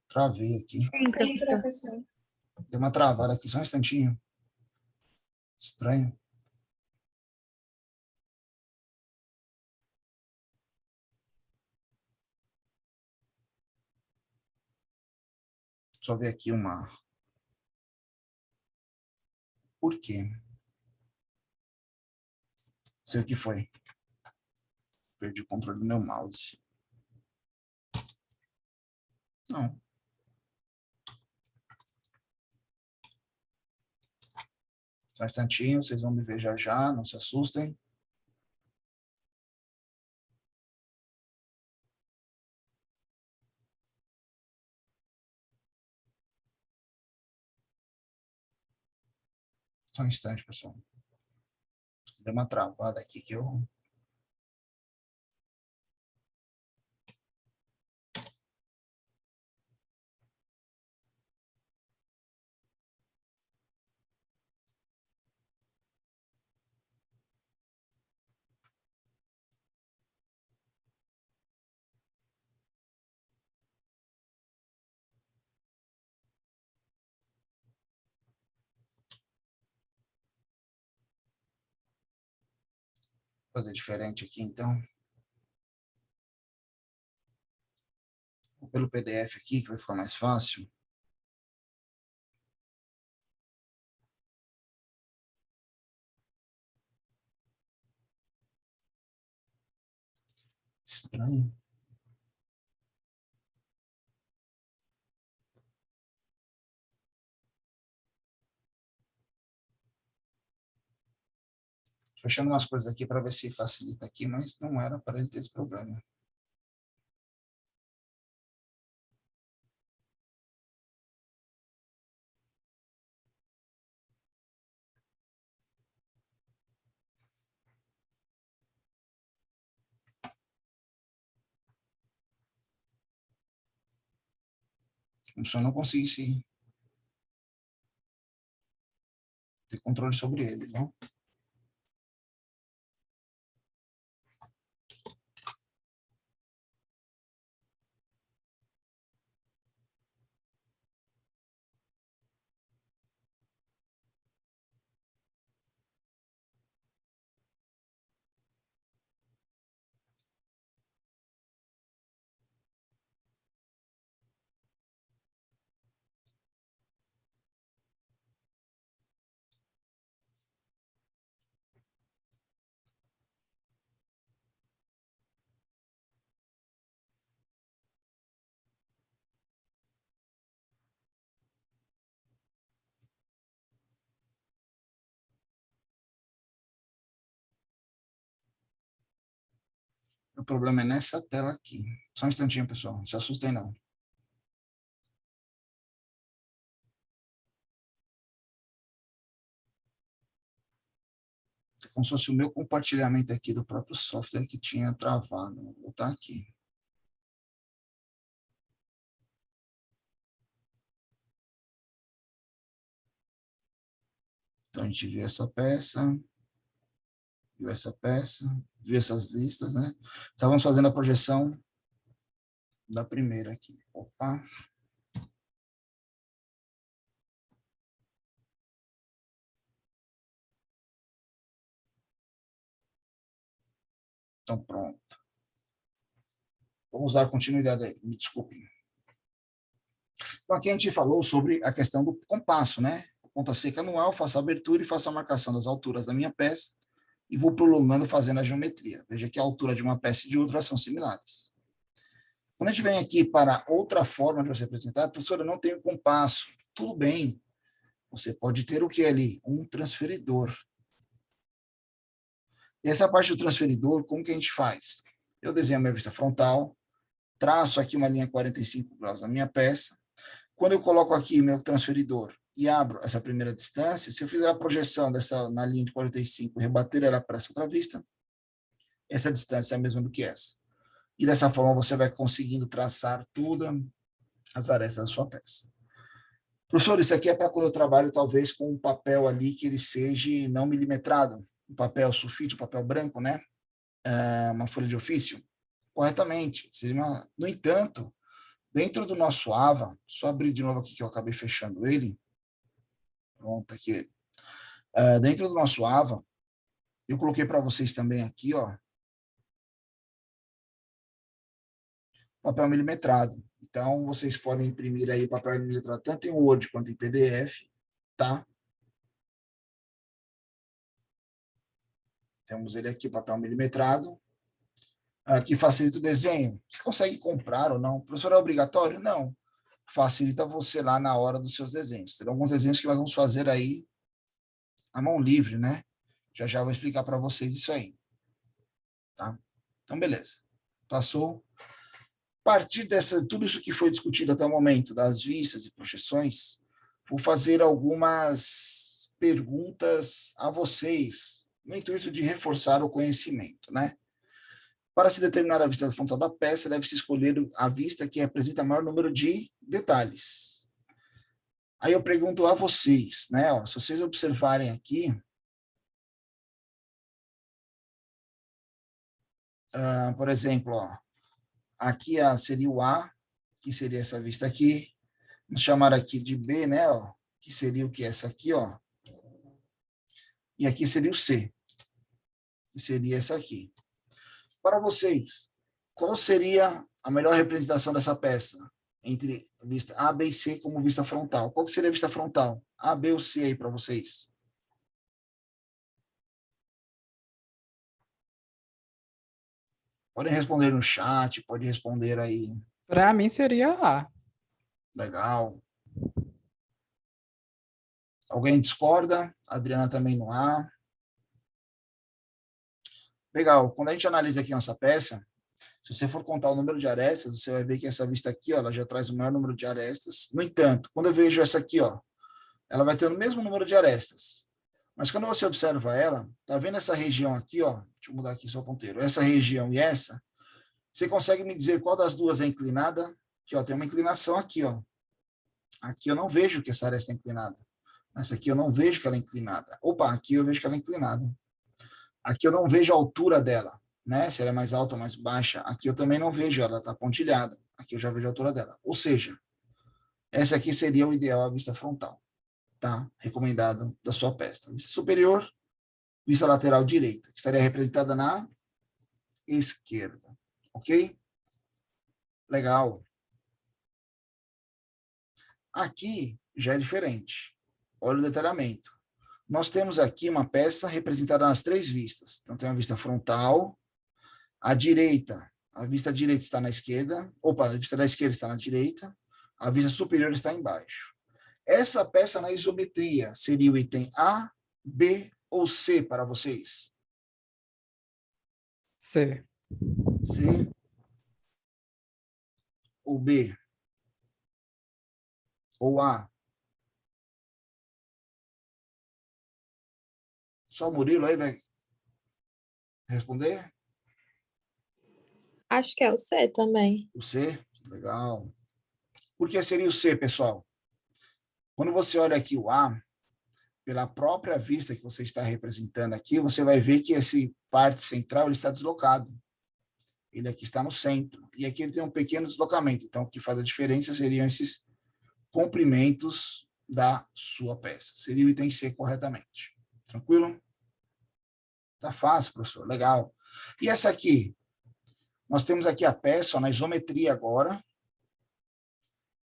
Speaker 1: Travei aqui.
Speaker 2: Sim, professor.
Speaker 1: Deu uma travada aqui, só um instantinho. Estranho. Só ver aqui uma... Por quê? Não sei o que foi. Perdi o controle do meu mouse. Não. Só um instantinho, vocês vão me ver já já, não se assustem. Só um instante, pessoal. Deu uma travada aqui que eu... Vou fazer diferente aqui, então. Vou pelo PDF aqui, que vai ficar mais fácil. Estranho. Fechando umas coisas aqui para ver se facilita aqui, mas não era para ele ter esse problema. Como se eu não conseguisse ter controle sobre ele, não? O problema é nessa tela aqui. Só um instantinho, pessoal. Não se assustem, não. É como se fosse o meu compartilhamento aqui do próprio software que tinha travado. Vou botar aqui. Então, a gente viu essa peça, viu essas listas, né? Estávamos fazendo a projeção da primeira aqui. Opa. Então, pronto. Vamos dar continuidade aí, me desculpem. Então, aqui a gente falou sobre a questão do compasso, né? Ponta seca anual, faço a abertura e faço a marcação das alturas da minha peça e vou prolongando fazendo a geometria. Veja que a altura de uma peça e de outra são similares. Quando a gente vem aqui para outra forma de você apresentar, professora, não tem um compasso. Tudo bem. Você pode ter o que ali? Um transferidor. E essa parte do transferidor, como que a gente faz? Eu desenho a minha vista frontal, traço aqui uma linha 45 graus na minha peça. Quando eu coloco aqui meu transferidor e abro essa primeira distância, se eu fizer a projeção dessa na linha de 45 e rebater ela para essa outra vista, essa distância é a mesma do que essa. E dessa forma você vai conseguindo traçar todas as arestas da sua peça. Professor, isso aqui é para quando eu trabalho talvez com um papel ali que ele seja não milimetrado, um papel sulfite, um papel branco, né? Uma folha de ofício, corretamente. No entanto, dentro do nosso AVA, só abrir de novo aqui que eu acabei fechando ele. Pronto, aqui. Dentro do nosso AVA, eu coloquei para vocês também aqui, ó, papel milimetrado. Então, vocês podem imprimir aí papel milimetrado tanto em Word quanto em PDF, tá? Temos ele aqui, papel milimetrado, que facilita o desenho. Você consegue comprar ou não? Professor, é obrigatório? Não. Facilita você lá na hora dos seus desenhos. Terão alguns desenhos que nós vamos fazer aí à mão livre, né? Já já vou explicar para vocês isso aí. Tá? Então, beleza. Passou. A partir dessa, tudo isso que foi discutido até o momento, das vistas e projeções, vou fazer algumas perguntas a vocês, no intuito de reforçar o conhecimento, né? Para se determinar a vista frontal da peça, deve-se escolher a vista que apresenta maior número de detalhes. Aí eu pergunto a vocês, né? Ó, se vocês observarem aqui, por exemplo, ó, aqui seria o A, que seria essa vista aqui. Vamos chamar aqui de B, né? Ó, que seria o que? Essa aqui, ó. E aqui seria o C, que seria essa aqui. Para vocês, qual seria a melhor representação dessa peça? Entre vista A, B e C como vista frontal. Qual que seria a vista frontal? A, B ou C aí para vocês? Podem responder no chat, pode responder aí.
Speaker 3: Para mim seria A.
Speaker 1: Legal. Alguém discorda? A Adriana também não há. Legal. Quando a gente analisa aqui nossa peça, se você for contar o número de arestas, você vai ver que essa vista aqui, ó, ela já traz o maior número de arestas. No entanto, quando eu vejo essa aqui, ó, ela vai ter o mesmo número de arestas. Mas quando você observa ela, tá vendo essa região aqui, ó? Deixa eu mudar aqui só o ponteiro. Essa região e essa, você consegue me dizer qual das duas é inclinada? Aqui, ó, tem uma inclinação aqui, ó. Aqui eu não vejo que essa aresta é inclinada. Essa aqui eu não vejo que ela é inclinada. Opa, aqui eu vejo que ela é inclinada. Aqui eu não vejo a altura dela, né? Se ela é mais alta ou mais baixa. Aqui eu também não vejo, ela está pontilhada. Aqui eu já vejo a altura dela. Ou seja, essa aqui seria o ideal, a vista frontal, tá? Recomendado da sua peça. Vista superior, vista lateral direita, que estaria representada na esquerda, ok? Legal. Aqui já é diferente. Olha o detalhamento. Nós temos aqui uma peça representada nas três vistas. Então, tem a vista frontal, a direita, a vista direita está na esquerda, opa, a vista da esquerda está na direita, a vista superior está embaixo. Essa peça na isometria seria o item A, B ou C para vocês?
Speaker 3: C.
Speaker 1: C ou B? Ou A? Só o Murilo aí vai responder?
Speaker 4: Acho que é o C também.
Speaker 1: O C? Legal. Por que seria o C, pessoal? Quando você olha aqui o A, pela própria vista que você está representando aqui, você vai ver que esse parte central ele está deslocado. Ele aqui está no centro. E aqui ele tem um pequeno deslocamento. Então, o que faz a diferença seriam esses comprimentos da sua peça. Seria o item C corretamente. Tranquilo? Tá fácil, professor. Legal. E essa aqui? Nós temos aqui a peça ó, na isometria agora.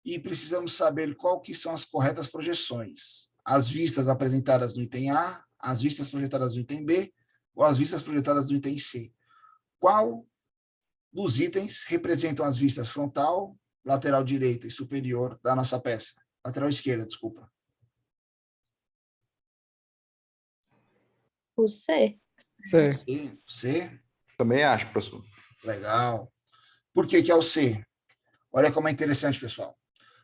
Speaker 1: E precisamos saber qual que são as corretas projeções. As vistas apresentadas no item A, as vistas projetadas no item B, ou as vistas projetadas no item C. Qual dos itens representam as vistas frontal, lateral direita e superior da nossa peça? Lateral esquerda, desculpa.
Speaker 4: O C.
Speaker 3: C.
Speaker 1: C?
Speaker 4: Também acho, professor.
Speaker 1: Legal. Por que que é o C? Olha como é interessante, pessoal.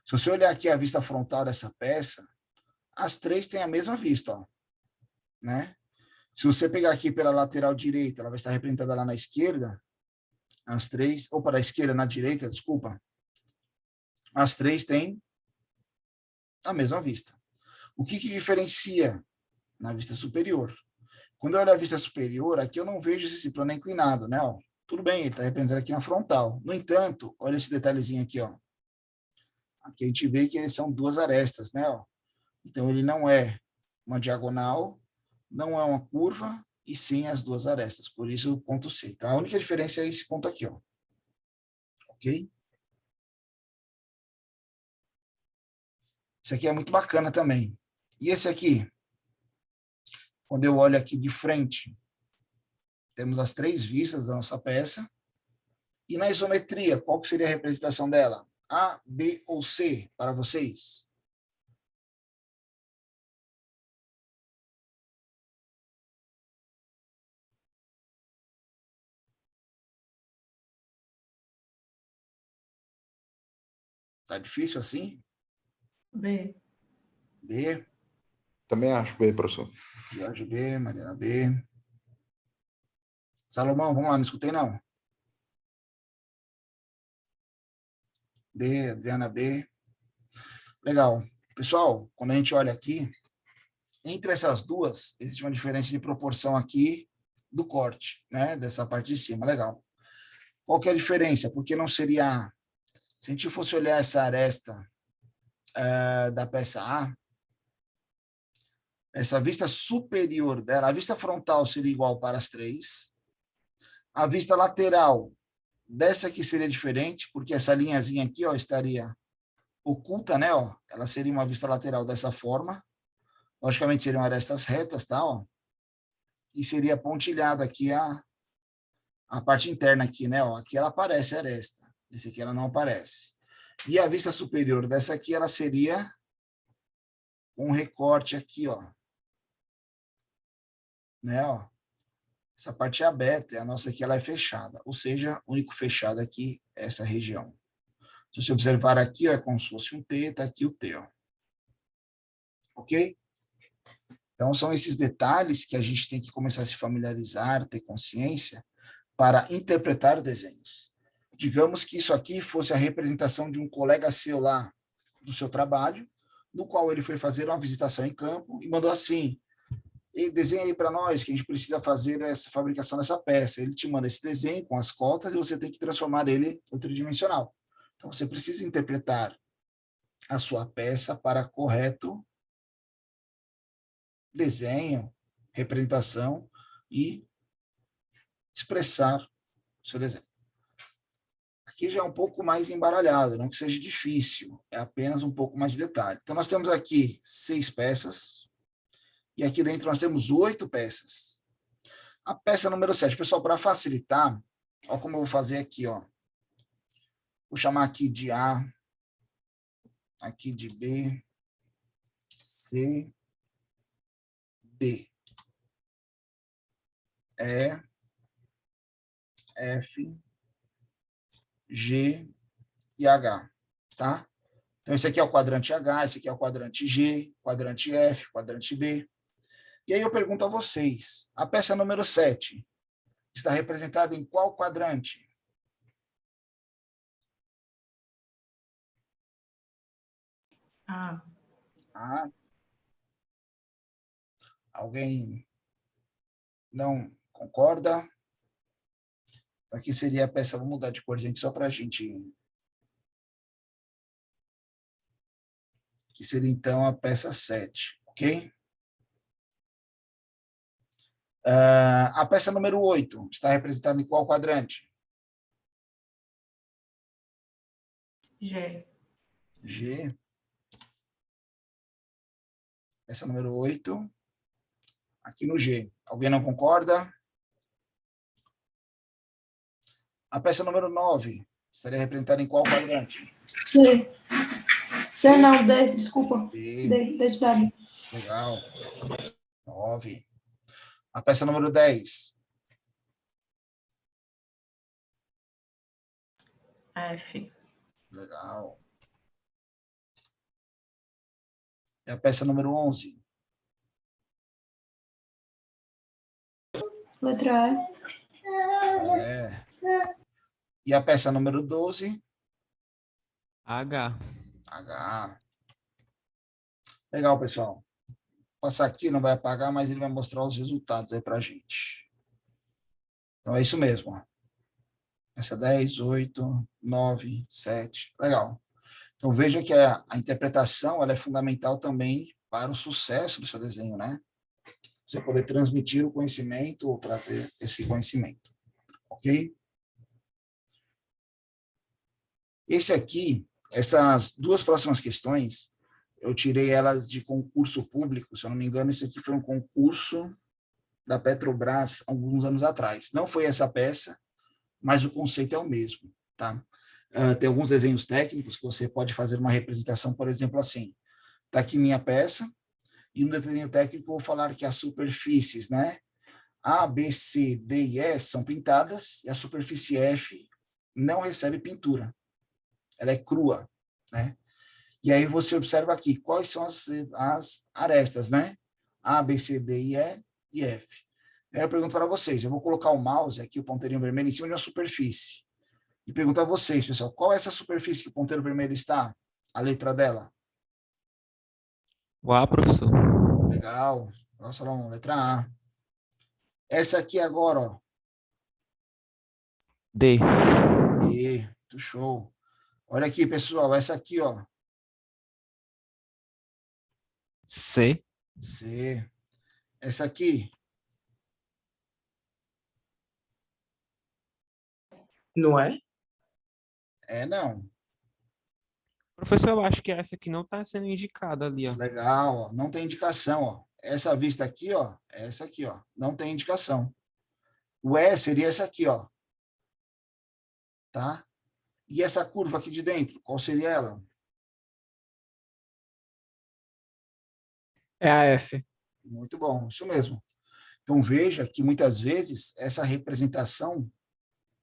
Speaker 1: Se você olhar aqui a vista frontal dessa peça, as três têm a mesma vista, ó, né? Se você pegar aqui pela lateral direita, ela vai estar representada lá na esquerda, as três, ou para a esquerda, na direita, desculpa, as três têm a mesma vista. O que que diferencia na vista superior? Quando eu olho a vista superior, aqui eu não vejo esse plano inclinado, né? Ó, tudo bem, ele está representado aqui na frontal. No entanto, olha esse detalhezinho aqui, ó. Aqui a gente vê que eles são duas arestas, né? Ó. Então, ele não é uma diagonal, não é uma curva, e sim as duas arestas. Por isso, o ponto C. Então, a única diferença é esse ponto aqui, ó. Ok? Esse aqui é muito bacana também. E esse aqui? Quando eu olho aqui de frente, temos as três vistas da nossa peça. E na isometria, qual que seria a representação dela? A, B ou C para vocês? Tá difícil assim?
Speaker 2: B.
Speaker 1: B,
Speaker 4: Também acho B, professor.
Speaker 1: Jorge B, Mariana B. Salomão, vamos lá, não escutei não. B, Adriana B. Legal. Pessoal, quando a gente olha aqui, entre essas duas, existe uma diferença de proporção aqui do corte, né? Dessa parte de cima, legal. Qual que é a diferença? Porque não seria... Se a gente fosse olhar essa aresta da peça A, essa vista superior dela, a vista frontal seria igual para as três, a vista lateral dessa aqui seria diferente, porque essa linhazinha aqui, ó, estaria oculta, né, ó, ela seria uma vista lateral dessa forma, logicamente seriam arestas retas, tá, ó, e seria pontilhado aqui a parte interna aqui, né, ó, aqui ela aparece a aresta, esse aqui ela não aparece. E a vista superior dessa aqui, ela seria um recorte aqui, ó, né, ó, essa parte é aberta, e a nossa aqui ela é fechada, ou seja, o único fechado aqui é essa região. Se você observar aqui, ó, é como se fosse um T, tá aqui o T, ó. Ok? Então, são esses detalhes que a gente tem que começar a se familiarizar, ter consciência, para interpretar desenhos. Digamos que isso aqui fosse a representação de um colega seu lá, do seu trabalho, no qual ele foi fazer uma visitação em campo e mandou assim: e desenha aí para nós que a gente precisa fazer essa fabricação dessa peça. Ele te manda esse desenho com as cotas e você tem que transformar ele em tridimensional. Então, você precisa interpretar a sua peça para correto desenho, representação e expressar o seu desenho. Aqui já é um pouco mais embaralhado, não que seja difícil, é apenas um pouco mais de detalhe. Então, nós temos aqui 6 peças, e aqui dentro nós temos 8 peças. A peça número 7, pessoal, para facilitar, olha como eu vou fazer aqui, ó. Vou chamar aqui de A, aqui de B, C, D, E, F, G e H, tá? Então, esse aqui é o quadrante H, esse aqui é o quadrante G, quadrante F, quadrante B. E aí eu pergunto a vocês, a peça número 7 está representada em qual quadrante?
Speaker 2: A.
Speaker 1: Ah, alguém não concorda? Aqui seria a peça, vou mudar de cor, gente, só para a gente... Que seria, então, a peça 7, ok? A peça número 8 está representada em qual quadrante?
Speaker 2: G.
Speaker 1: G. Peça número 8, aqui no G. Alguém não concorda? A peça número 9 estaria representada em qual quadrante?
Speaker 5: C. C não, D, desculpa.
Speaker 1: B.
Speaker 5: D de dado.
Speaker 1: Legal. 9. A peça número 10.
Speaker 2: F.
Speaker 1: Legal. E a peça número 11.
Speaker 5: Letra E.
Speaker 1: É. E a peça número 12.
Speaker 6: H.
Speaker 1: H. Legal, pessoal. Vou passar aqui, não vai apagar, mas ele vai mostrar os resultados aí pra gente. Então, é isso mesmo. Ó. Essa 10, 8, 9, 7. Legal. Então, veja que a interpretação ela é fundamental também para o sucesso do seu desenho, né? Você poder transmitir o conhecimento ou trazer esse conhecimento. Ok? Esse aqui, essas duas próximas questões, eu tirei elas de concurso público. Se eu não me engano, esse aqui foi um concurso da Petrobras alguns anos atrás. Não foi essa peça, mas o conceito é o mesmo, tá? Tem alguns desenhos técnicos que você pode fazer uma representação, por exemplo, assim. Está aqui minha peça, e no desenho técnico eu vou falar que as superfícies, né? A, B, C, D e E são pintadas, e a superfície F não recebe pintura. Ela é crua, né? E aí você observa aqui quais são as arestas, né? A, B, C, D, E e F. Aí eu pergunto para vocês, eu vou colocar o mouse aqui, o ponteirinho vermelho, em cima de uma superfície. E pergunto a vocês, pessoal, qual é essa superfície que o ponteiro vermelho está? A letra dela?
Speaker 6: O A, professor.
Speaker 1: Legal. Nossa, vamos, letra A. Essa aqui agora, ó.
Speaker 6: D.
Speaker 1: E, muito show. Olha aqui, pessoal, essa aqui, ó.
Speaker 6: C.
Speaker 1: C. Essa aqui.
Speaker 7: Não é?
Speaker 1: É, não.
Speaker 6: Professor, eu acho que essa aqui não está sendo indicada ali, ó.
Speaker 1: Legal, ó. Não tem indicação, ó. Essa vista aqui, ó. Essa aqui, ó. Não tem indicação. O E seria essa aqui, ó. Tá? E essa curva aqui de dentro, qual seria ela?
Speaker 3: É a F.
Speaker 1: Muito bom, isso mesmo. Então, veja que muitas vezes essa representação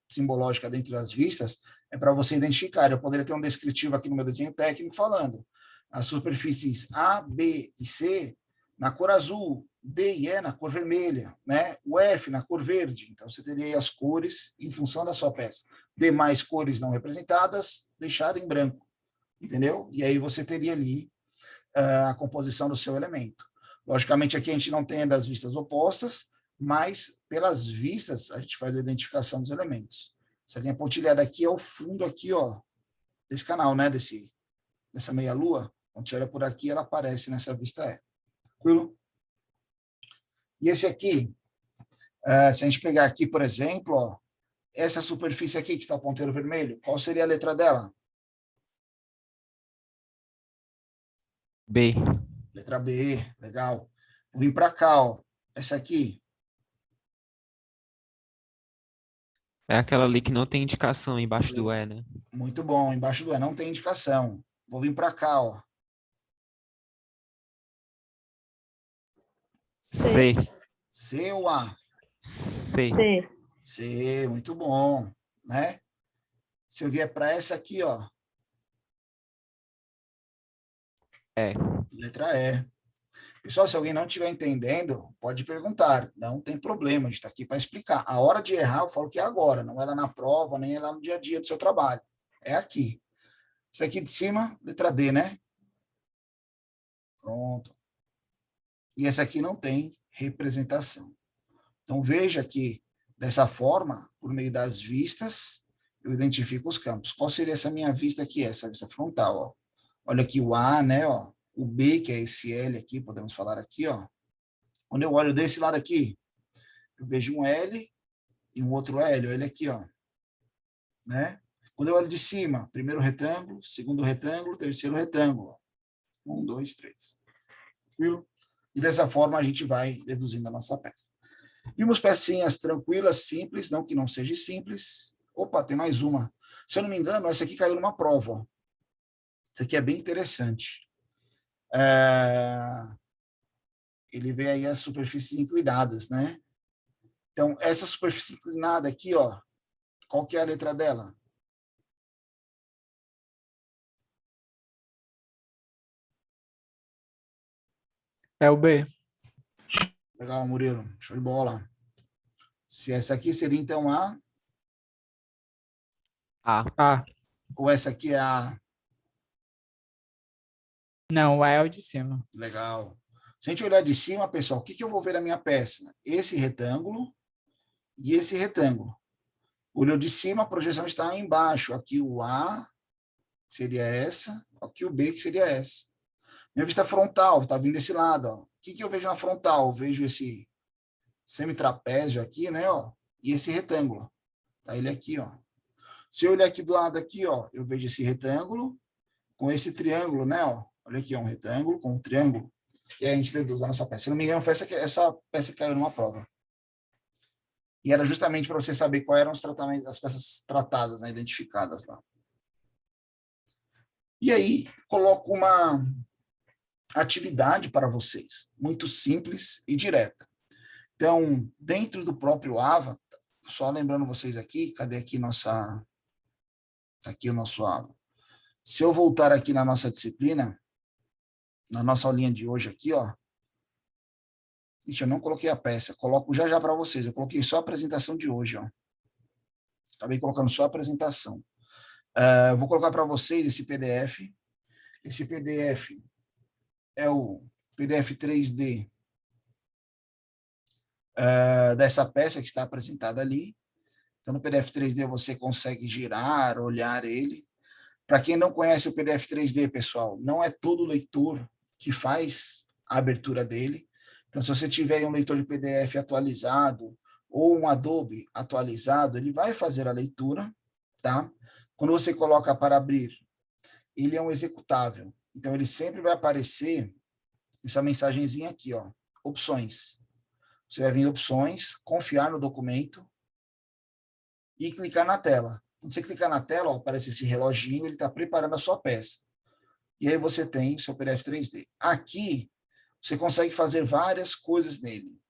Speaker 1: simbológica dentro das vistas é para você identificar. Eu poderia ter um descritivo aqui no meu desenho técnico falando as superfícies A, B e C na cor azul, D e E na cor vermelha, né? O F na cor verde. Então, você teria aí as cores em função da sua peça. Demais cores não representadas, deixar em branco, entendeu? E aí você teria ali a composição do seu elemento. Logicamente, aqui a gente não tem das vistas opostas, mas pelas vistas a gente faz a identificação dos elementos. Essa linha pontilhada aqui é o fundo aqui, ó, desse canal, né, dessa meia-lua. Quando você olha por aqui, ela aparece nessa vista E. Tranquilo? E esse aqui, se a gente pegar aqui, por exemplo, ó, essa superfície aqui que está o ponteiro vermelho, qual seria a letra dela?
Speaker 6: B.
Speaker 1: Letra B, legal. Vou vir para cá, ó. Essa aqui.
Speaker 6: É aquela ali que não tem indicação embaixo do E, né?
Speaker 1: Muito bom. Embaixo do E não tem indicação. Vou vir para cá, ó.
Speaker 6: C.
Speaker 1: C ou A?
Speaker 6: C.
Speaker 5: C.
Speaker 1: C, muito bom, né? Se eu vier para essa aqui, ó.
Speaker 6: E.
Speaker 1: Letra E. Pessoal, se alguém não estiver entendendo, pode perguntar. Não tem problema, a gente está aqui para explicar. A hora de errar, eu falo que é agora, não é lá na prova, nem é lá no dia a dia do seu trabalho. É aqui. Isso aqui de cima, letra D, né? Pronto. E essa aqui não tem representação. Então, veja que, dessa forma, por meio das vistas, eu identifico os campos. Qual seria essa minha vista aqui? Essa vista frontal, ó. Olha aqui o A, né, ó. O B, que é esse L aqui, podemos falar aqui, ó. Quando eu olho desse lado aqui, eu vejo um L e um outro L, olha aqui, ó. Né? Quando eu olho de cima, primeiro retângulo, segundo retângulo, terceiro retângulo. 1, 2, 3. Tranquilo? E dessa forma a gente vai deduzindo a nossa peça. Vimos pecinhas tranquilas, simples, não que não seja simples. Opa, tem mais uma. Se eu não me engano, essa aqui caiu numa prova. Ó. Essa aqui é bem interessante. ele vê aí as superfícies inclinadas, né? Então, essa superfície inclinada aqui, ó, qual que é a letra dela?
Speaker 3: É o B.
Speaker 1: Legal, Murilo. Show de bola. Se essa aqui seria, então, a...
Speaker 3: A.
Speaker 1: Ou essa aqui é a...
Speaker 3: Não, o A é o de cima.
Speaker 1: Legal. Se a gente olhar de cima, pessoal, o que eu vou ver na minha peça? Esse retângulo e esse retângulo. Olhou de cima, a projeção está embaixo. Aqui o A seria essa, aqui o B que seria essa. Minha vista frontal está vindo desse lado. Ó. O que eu vejo na frontal? Eu vejo esse semitrapézio aqui, né? Ó, e esse retângulo. Tá ele aqui, ó. Se eu olhar aqui do lado aqui, ó, eu vejo esse retângulo com esse triângulo, né? Ó. Olha aqui, ó, um retângulo com um triângulo. E aí a gente deduz a nossa peça. Se não me engano, foi essa peça que caiu numa prova. E era justamente para você saber quais eram os tratamentos, as peças tratadas, né, identificadas lá. E aí, coloco uma atividade para vocês, muito simples e direta. Então, dentro do próprio AVA, só lembrando vocês aqui, cadê aqui nossa... Aqui o nosso AVA. Se eu voltar aqui na nossa disciplina, na nossa aulinha de hoje aqui, ó, eu não coloquei a peça, coloco já para vocês, eu coloquei só a apresentação de hoje, ó. Acabei colocando só a apresentação. Eu vou colocar para vocês esse PDF. Esse PDF é o PDF 3D dessa peça que está apresentada ali. Então, no PDF 3D você consegue girar, olhar ele. Para quem não conhece o PDF 3D, pessoal, não é todo leitor que faz a abertura dele. Então, se você tiver um leitor de PDF atualizado ou um Adobe atualizado, ele vai fazer a leitura, tá? Quando você coloca para abrir, ele é um executável. Então, ele sempre vai aparecer essa mensagenzinha aqui, ó, opções. Você vai vir em opções, confiar no documento e clicar na tela. Quando você clicar na tela, ó, aparece esse reloginho, ele está preparando a sua peça. E aí você tem seu PDF 3D. Aqui, você consegue fazer várias coisas nele.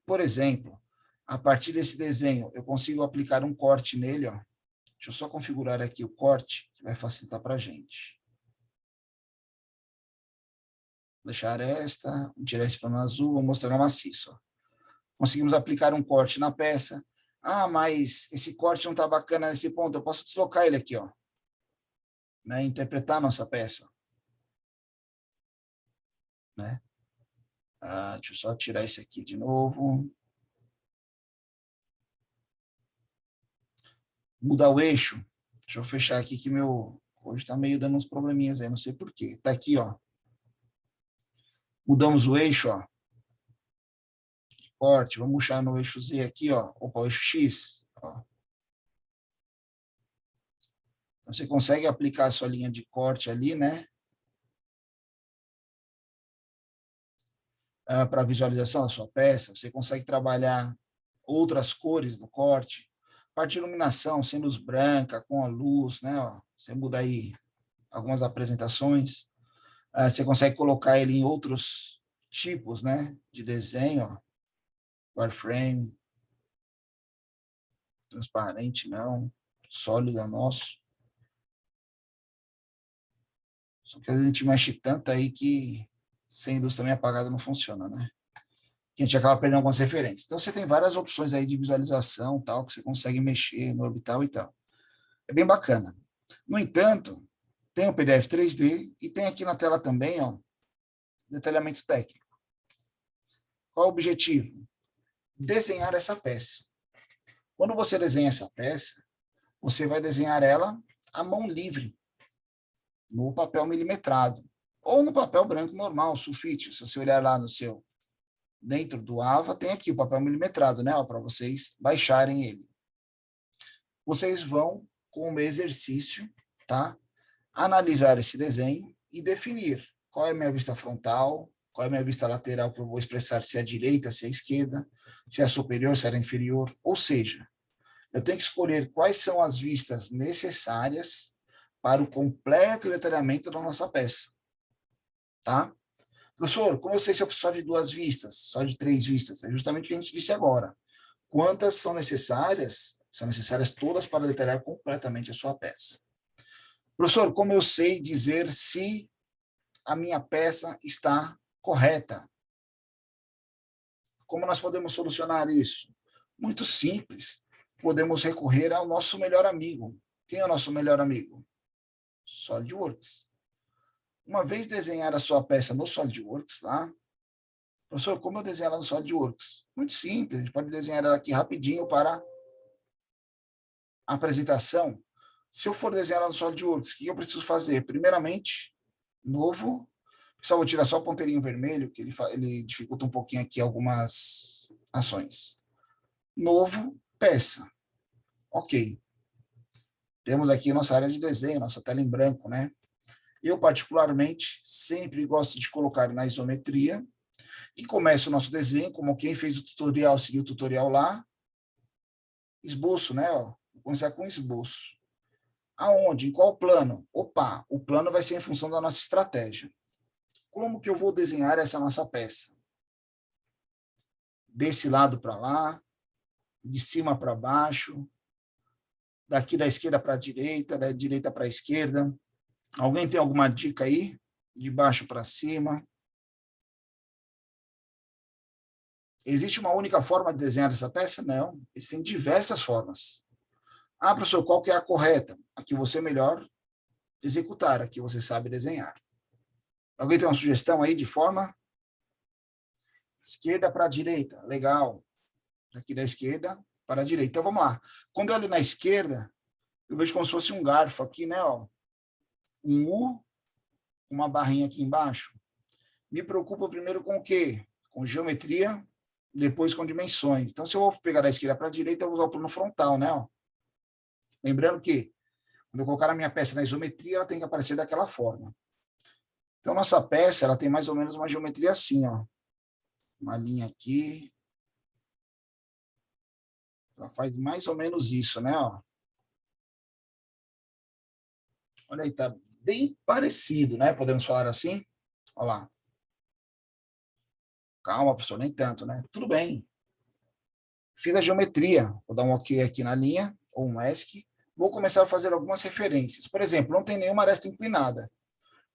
Speaker 1: Por exemplo, a partir desse desenho, eu consigo aplicar um corte nele. Ó. Deixa eu só configurar aqui o corte, que vai facilitar para a gente. Vou deixar esta, vou tirar esse plano azul, vou mostrar a maciço. Ó. Conseguimos aplicar um corte na peça. Ah, mas esse corte não está bacana nesse ponto, eu posso deslocar ele aqui, ó. Né? Interpretar a nossa peça. Né? Deixa eu só tirar esse aqui de novo. Mudar o eixo. Deixa eu fechar aqui que meu... Hoje está meio dando uns probleminhas aí, não sei por quê. Está aqui, ó. Mudamos o eixo, ó. Corte, vamos puxar no eixo Z aqui, ó. Opa, o eixo X. Ó. Então, você consegue aplicar a sua linha de corte ali, né? Para visualização da sua peça, você consegue trabalhar outras cores no corte, parte de iluminação, sem luz branca, com a luz, né? Ó, você muda aí algumas apresentações, você consegue colocar ele em outros tipos, né? De desenho, ó, wireframe, transparente não, sólido é nosso. Só que a gente mexe tanto aí que sem luz também apagada não funciona, né? Que a gente acaba perdendo algumas referências. Então, você tem várias opções aí de visualização, tal, que você consegue mexer no orbital e tal. É bem bacana. No entanto, tem o PDF 3D e tem aqui na tela também, ó, detalhamento técnico. Qual é o objetivo? Desenhar essa peça. Quando você desenha essa peça, você vai desenhar ela à mão livre, no papel milimetrado, ou no papel branco normal, sulfite. Se você olhar lá no seu, dentro do AVA, tem aqui o papel milimetrado, né, para vocês baixarem ele. Vocês vão, como exercício, tá, analisar esse desenho e definir qual é a minha vista frontal, qual é a minha vista lateral, que eu vou expressar se é a direita, se é a esquerda, se é a superior, se é a inferior. Ou seja, eu tenho que escolher quais são as vistas necessárias para o completo detalhamento da nossa peça. Tá? Professor, como eu sei se eu preciso só de 2 vistas, só de 3 vistas? É justamente o que a gente disse agora. Quantas são necessárias? São necessárias todas para detalhar completamente a sua peça. Professor, como eu sei dizer se a minha peça está correta? Como nós podemos solucionar isso? Muito simples. Podemos recorrer ao nosso melhor amigo. Quem é o nosso melhor amigo? SolidWorks. Uma vez desenhar a sua peça no SolidWorks, lá, professor, como eu desenho ela no SolidWorks? Muito simples, a gente pode desenhar ela aqui rapidinho para a apresentação. Se eu for desenhar ela no SolidWorks, o que eu preciso fazer? Primeiramente, novo. Pessoal, vou tirar só o ponteirinho vermelho, que ele dificulta um pouquinho aqui algumas ações. Novo, peça. Ok. Temos aqui nossa área de desenho, nossa tela em branco, né? Eu, particularmente, sempre gosto de colocar na isometria e começo o nosso desenho, como quem fez o tutorial, seguiu o tutorial lá. Esboço, né? Ó, vou começar com esboço. Aonde? Em qual plano? Opa, o plano vai ser em função da nossa estratégia. Como que eu vou desenhar essa nossa peça? Desse lado para lá, de cima para baixo, daqui da esquerda para a direita, da direita para a esquerda. Alguém tem alguma dica aí? De baixo para cima. Existe uma única forma de desenhar essa peça? Não. Existem diversas formas. Ah, professor, qual que é a correta? A que você melhor executar, a que você sabe desenhar. Alguém tem uma sugestão aí de forma? Esquerda para a direita. Legal. Daqui da esquerda para a direita. Então, vamos lá. Quando eu olho na esquerda, eu vejo como se fosse um garfo aqui, né? Ó. Um U, uma barrinha aqui embaixo. Me preocupo primeiro com o quê? Com geometria, depois com dimensões. Então, se eu vou pegar da esquerda para a direita, eu vou usar o plano frontal, né? Ó. Lembrando que, quando eu colocar a minha peça na isometria, ela tem que aparecer daquela forma. Então, nossa peça, ela tem mais ou menos uma geometria assim, ó. Uma linha aqui. Ela faz mais ou menos isso, né? Ó. Olha aí, tá bem parecido, né? Podemos falar assim? Olha lá. Calma, professor, nem tanto, né? Tudo bem. Fiz a geometria. Vou dar um OK aqui na linha, ou um ESC. Vou começar a fazer algumas referências. Por exemplo, não tem nenhuma aresta inclinada.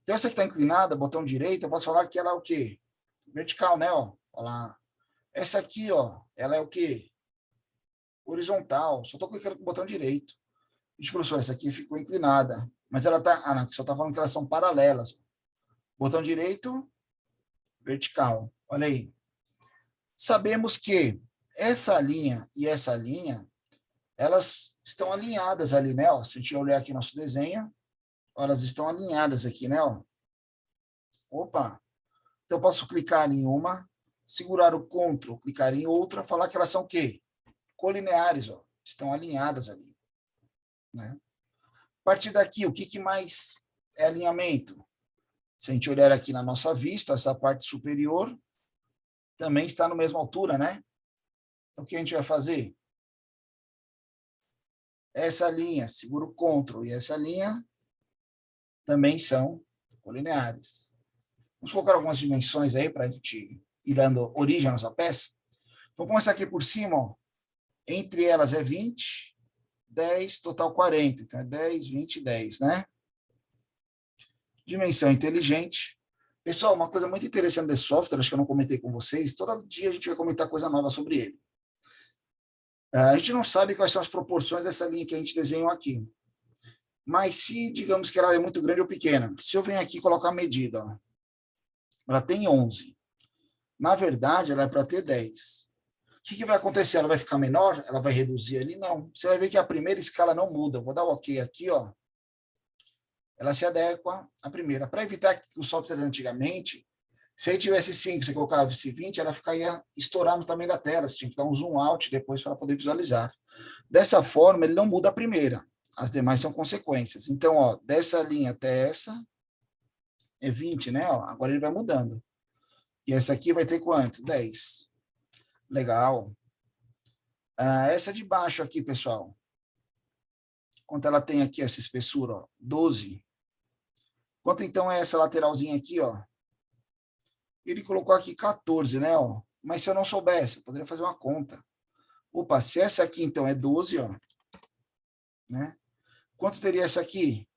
Speaker 1: Então, essa que está inclinada, botão direito, eu posso falar que ela é o quê? Vertical, né? Ó. Olha lá. Essa aqui, ó, ela é o quê? Horizontal. Só estou clicando com o botão direito. Diz, professor, essa aqui ficou inclinada. Mas ela está... Ah, não, só está falando que elas são paralelas. Botão direito, vertical. Olha aí. Sabemos que essa linha e essa linha, elas estão alinhadas ali, né? Ó, se a gente olhar aqui nosso desenho, ó, elas estão alinhadas aqui, né? Ó. Opa! Então, eu posso clicar em uma, segurar o Ctrl, clicar em outra, falar que elas são o quê? Colineares, ó. Estão alinhadas ali. Né? A partir daqui, o que mais é alinhamento? Se a gente olhar aqui na nossa vista, essa parte superior também está na mesma altura, né? Então, o que a gente vai fazer? Essa linha, segura o Ctrl, e essa linha também são colineares. Vamos colocar algumas dimensões aí para a gente ir dando origem à nossa peça. Então, começar aqui por cima, ó. Entre elas é 20, 10, total 40. Então, é 10, 20, 10, né? Dimensão inteligente. Pessoal, uma coisa muito interessante desse software, acho que eu não comentei com vocês, todo dia a gente vai comentar coisa nova sobre ele. A gente não sabe quais são as proporções dessa linha que a gente desenhou aqui. Mas se, digamos que ela é muito grande ou pequena, se eu venho aqui e colocar a medida, ó, ela tem 11. Na verdade, ela é para ter 10. O que vai acontecer? Ela vai ficar menor? Ela vai reduzir ali? Não. Você vai ver que a primeira escala não muda. Vou dar o OK aqui, ó. Ela se adequa à primeira. Para evitar que o software antigamente, se aí tivesse 5, você colocava esse 20, ela ficaria estourando no tamanho da tela. Você tinha que dar um zoom out depois para poder visualizar. Dessa forma, ele não muda a primeira. As demais são consequências. Então, ó, dessa linha até essa é 20, né? Ó, agora ele vai mudando. E essa aqui vai ter quanto? 10. Legal. Essa de baixo aqui, pessoal. Quanto ela tem aqui essa espessura? Ó, 12. Quanto então é essa lateralzinha aqui, ó? Ele colocou aqui 14, né? Ó. Mas se eu não soubesse, eu poderia fazer uma conta. Opa, se essa aqui, então, é 12, ó, né? Quanto teria essa aqui?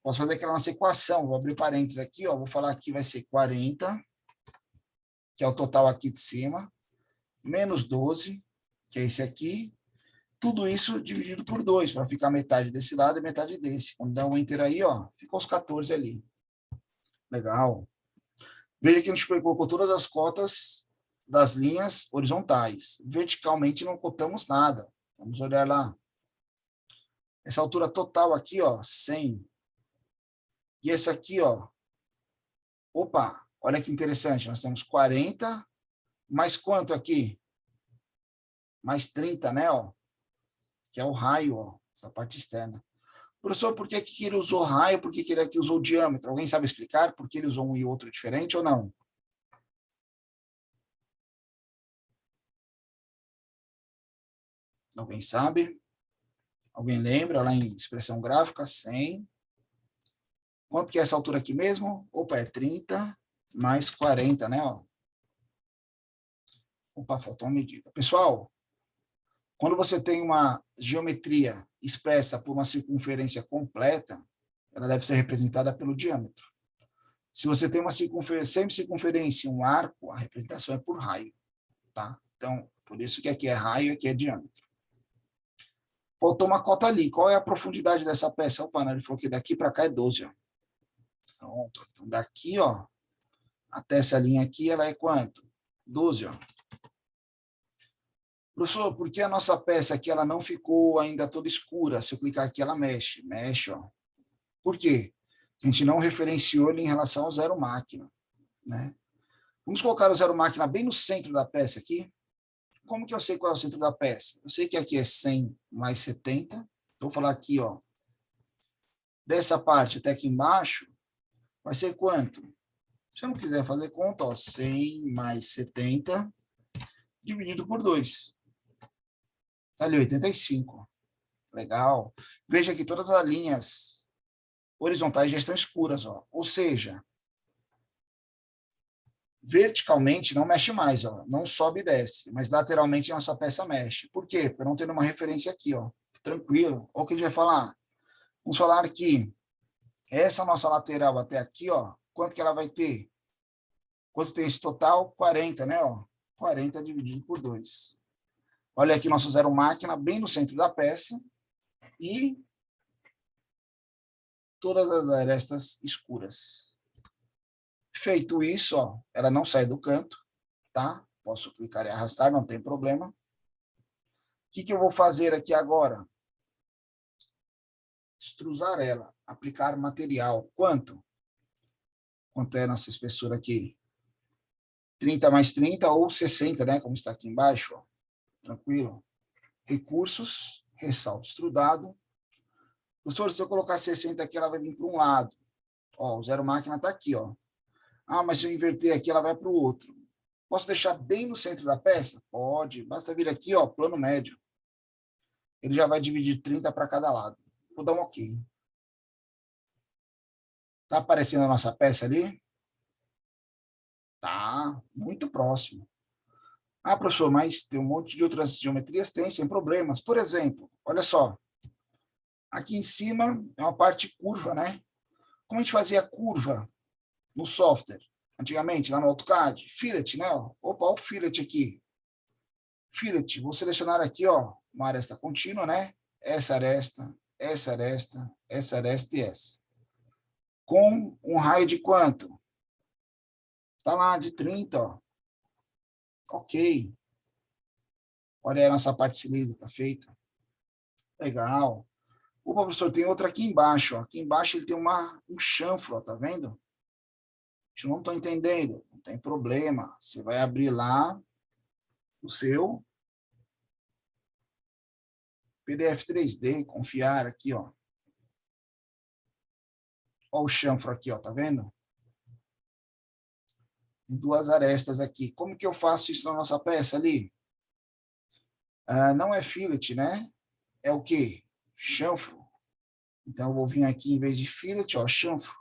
Speaker 1: Posso fazer aquela nossa equação. Vou abrir parênteses aqui, ó. Vou falar que vai ser 40, que é o total aqui de cima, menos 12, que é esse aqui. Tudo isso dividido por 2, para ficar metade desse lado e metade desse. Quando dá um enter aí, ó, ficou os 14 ali. Legal. Veja que a gente colocou todas as cotas das linhas horizontais. Verticalmente não cotamos nada. Vamos olhar lá. Essa altura total aqui, ó, 100. E essa aqui, ó, opa, olha que interessante, nós temos 40, mais quanto aqui? Mais 30, né, ó, que é o raio, ó, essa parte externa. Professor, por que ele usou raio, por que ele aqui usou diâmetro? Alguém sabe explicar por que ele usou um e outro diferente ou não? Alguém sabe? Alguém lembra lá em expressão gráfica? 100. Quanto que é essa altura aqui mesmo? Opa, é 30 mais 40, né? Ó. Opa, faltou uma medida. Pessoal, quando você tem uma geometria expressa por uma circunferência completa, ela deve ser representada pelo diâmetro. Se você tem uma semicircunferência e um arco, a representação é por raio, tá? Então, por isso que aqui é raio e aqui é diâmetro. Faltou uma cota ali. Qual é a profundidade dessa peça? Opa, ele falou que daqui para cá é 12, ó. Pronto. Então, daqui, ó, até essa linha aqui, ela é quanto? 12, ó. Professor, por que a nossa peça aqui ela não ficou ainda toda escura? Se eu clicar aqui, ela mexe. Mexe, ó. Por quê? A gente não referenciou ele em relação ao zero máquina, né? Vamos colocar o zero máquina bem no centro da peça aqui. Como que eu sei qual é o centro da peça? Eu sei que aqui é 100 mais 70. Vou falar aqui, ó. Dessa parte até aqui embaixo, vai ser quanto? Se eu não quiser fazer conta, ó, 100 mais 70 dividido por 2. Tá ali, 85. Legal. Veja que todas as linhas horizontais já estão escuras, ó. Ou seja, verticalmente não mexe mais, ó. Não sobe e desce, mas lateralmente a nossa peça mexe. Por quê? Porque não tendo uma referência aqui, ó. Tranquilo. Olha o que a gente vai falar. Vamos falar que essa nossa lateral até aqui, ó, quanto que ela vai ter? Quanto tem esse total? 40, né? Ó? 40 dividido por 2. Olha aqui nosso zero máquina, bem no centro da peça. E todas as arestas escuras. Feito isso, ó, ela não sai do canto, tá? Posso clicar e arrastar, não tem problema. O que eu vou fazer aqui agora? Extrusar ela, aplicar material. Quanto? Quanto é a nossa espessura aqui? 30 mais 30 ou 60, né? Como está aqui embaixo, ó. Tranquilo? Recursos, ressalto extrudado. Professor, se eu colocar 60 aqui, ela vai vir para um lado. Ó, o zero máquina está aqui, ó. Ah, mas se eu inverter aqui, ela vai para o outro. Posso deixar bem no centro da peça? Pode. Basta vir aqui, ó, plano médio. Ele já vai dividir 30 para cada lado. Vou dar um OK. Tá aparecendo a nossa peça ali? Tá, muito próximo. Ah, professor, mas tem um monte de outras geometrias? Tem, sem problemas. Por exemplo, olha só. Aqui em cima é uma parte curva, né? Como a gente fazia curva no software? Antigamente, lá no AutoCAD? Fillet, né? Opa, olha o fillet aqui. Fillet, vou selecionar aqui, ó, uma aresta contínua, né? Essa aresta, essa aresta, essa aresta e essa. Com um raio de quanto? Tá lá, de 30, ó. Ok. Olha aí a nossa parte cilíndrica feita. Legal. O professor tem outra aqui embaixo, ó. Aqui embaixo ele tem um chanfro, ó, tá vendo? Eu não estou entendendo. Não tem problema. Você vai abrir lá o seu PDF 3D, confiar aqui, ó. Ó o chanfro aqui, ó, tá vendo? Tem duas arestas aqui. Como que eu faço isso na nossa peça ali? Ah, não é fillet, né? É o quê? Chanfro. Então, eu vou vir aqui, em vez de fillet, ó, chanfro.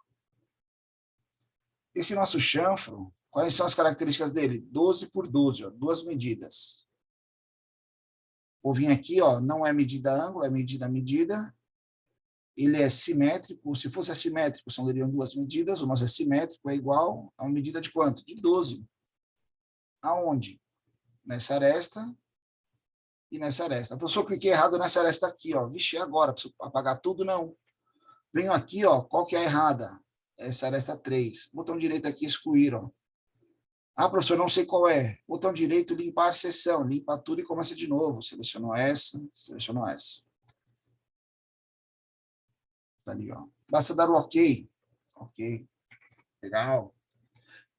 Speaker 1: Esse nosso chanfro, Quais são as características dele? 12 por 12, ó, duas medidas. Vou vir aqui, ó, não é medida ângulo, é medida. Ele é simétrico. Se fosse assimétrico, seriam duas medidas. O nosso é simétrico, é igual a uma medida de quanto? De 12. Aonde? Nessa aresta e nessa aresta. Professor, eu cliquei errado nessa aresta aqui, ó. Vixe, agora? Preciso apagar tudo? Não. Venho aqui, ó. Qual que é a errada? Essa aresta 3. Botão direito aqui, excluir, ó. Ah, professor, não sei qual é. Botão direito, limpar seção. Limpa tudo e começa de novo. Selecionou essa, selecionou essa. Tá ali, ó. Basta dar o ok. Ok. Legal.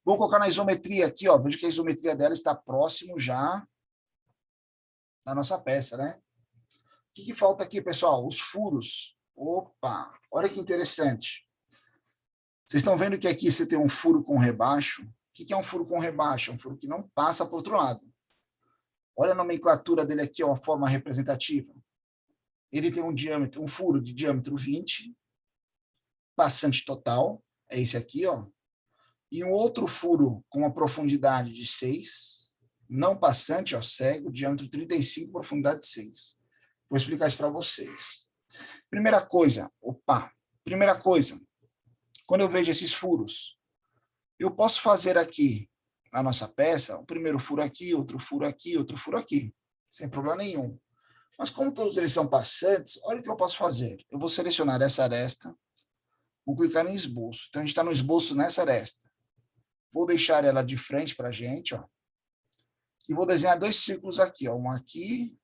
Speaker 1: Vou colocar na isometria aqui, ó. Veja que a isometria dela está próximo já da nossa peça, né? O que falta aqui, pessoal? Os furos. Opa! Olha que interessante. Vocês estão vendo que aqui você tem um furo com rebaixo? O que é um furo com rebaixo? É um furo que não passa para o outro lado. Olha a nomenclatura dele aqui, ó, a forma representativa. Ele tem um diâmetro, um furo de diâmetro 20, passante total, é esse aqui, ó. E um outro furo com uma profundidade de 6, não passante, ó, cego, diâmetro 35, profundidade de 6. Vou explicar isso para vocês. Primeira coisa, quando eu vejo esses furos, eu posso fazer aqui na nossa peça, o primeiro furo aqui, outro furo aqui, outro furo aqui, sem problema nenhum. Mas como todos eles são passantes, olha o que eu posso fazer. Eu vou selecionar essa aresta, vou clicar em esboço. Então, a gente está no esboço nessa aresta. Vou deixar ela de frente para a gente, ó. E vou desenhar dois círculos aqui, ó. Um aqui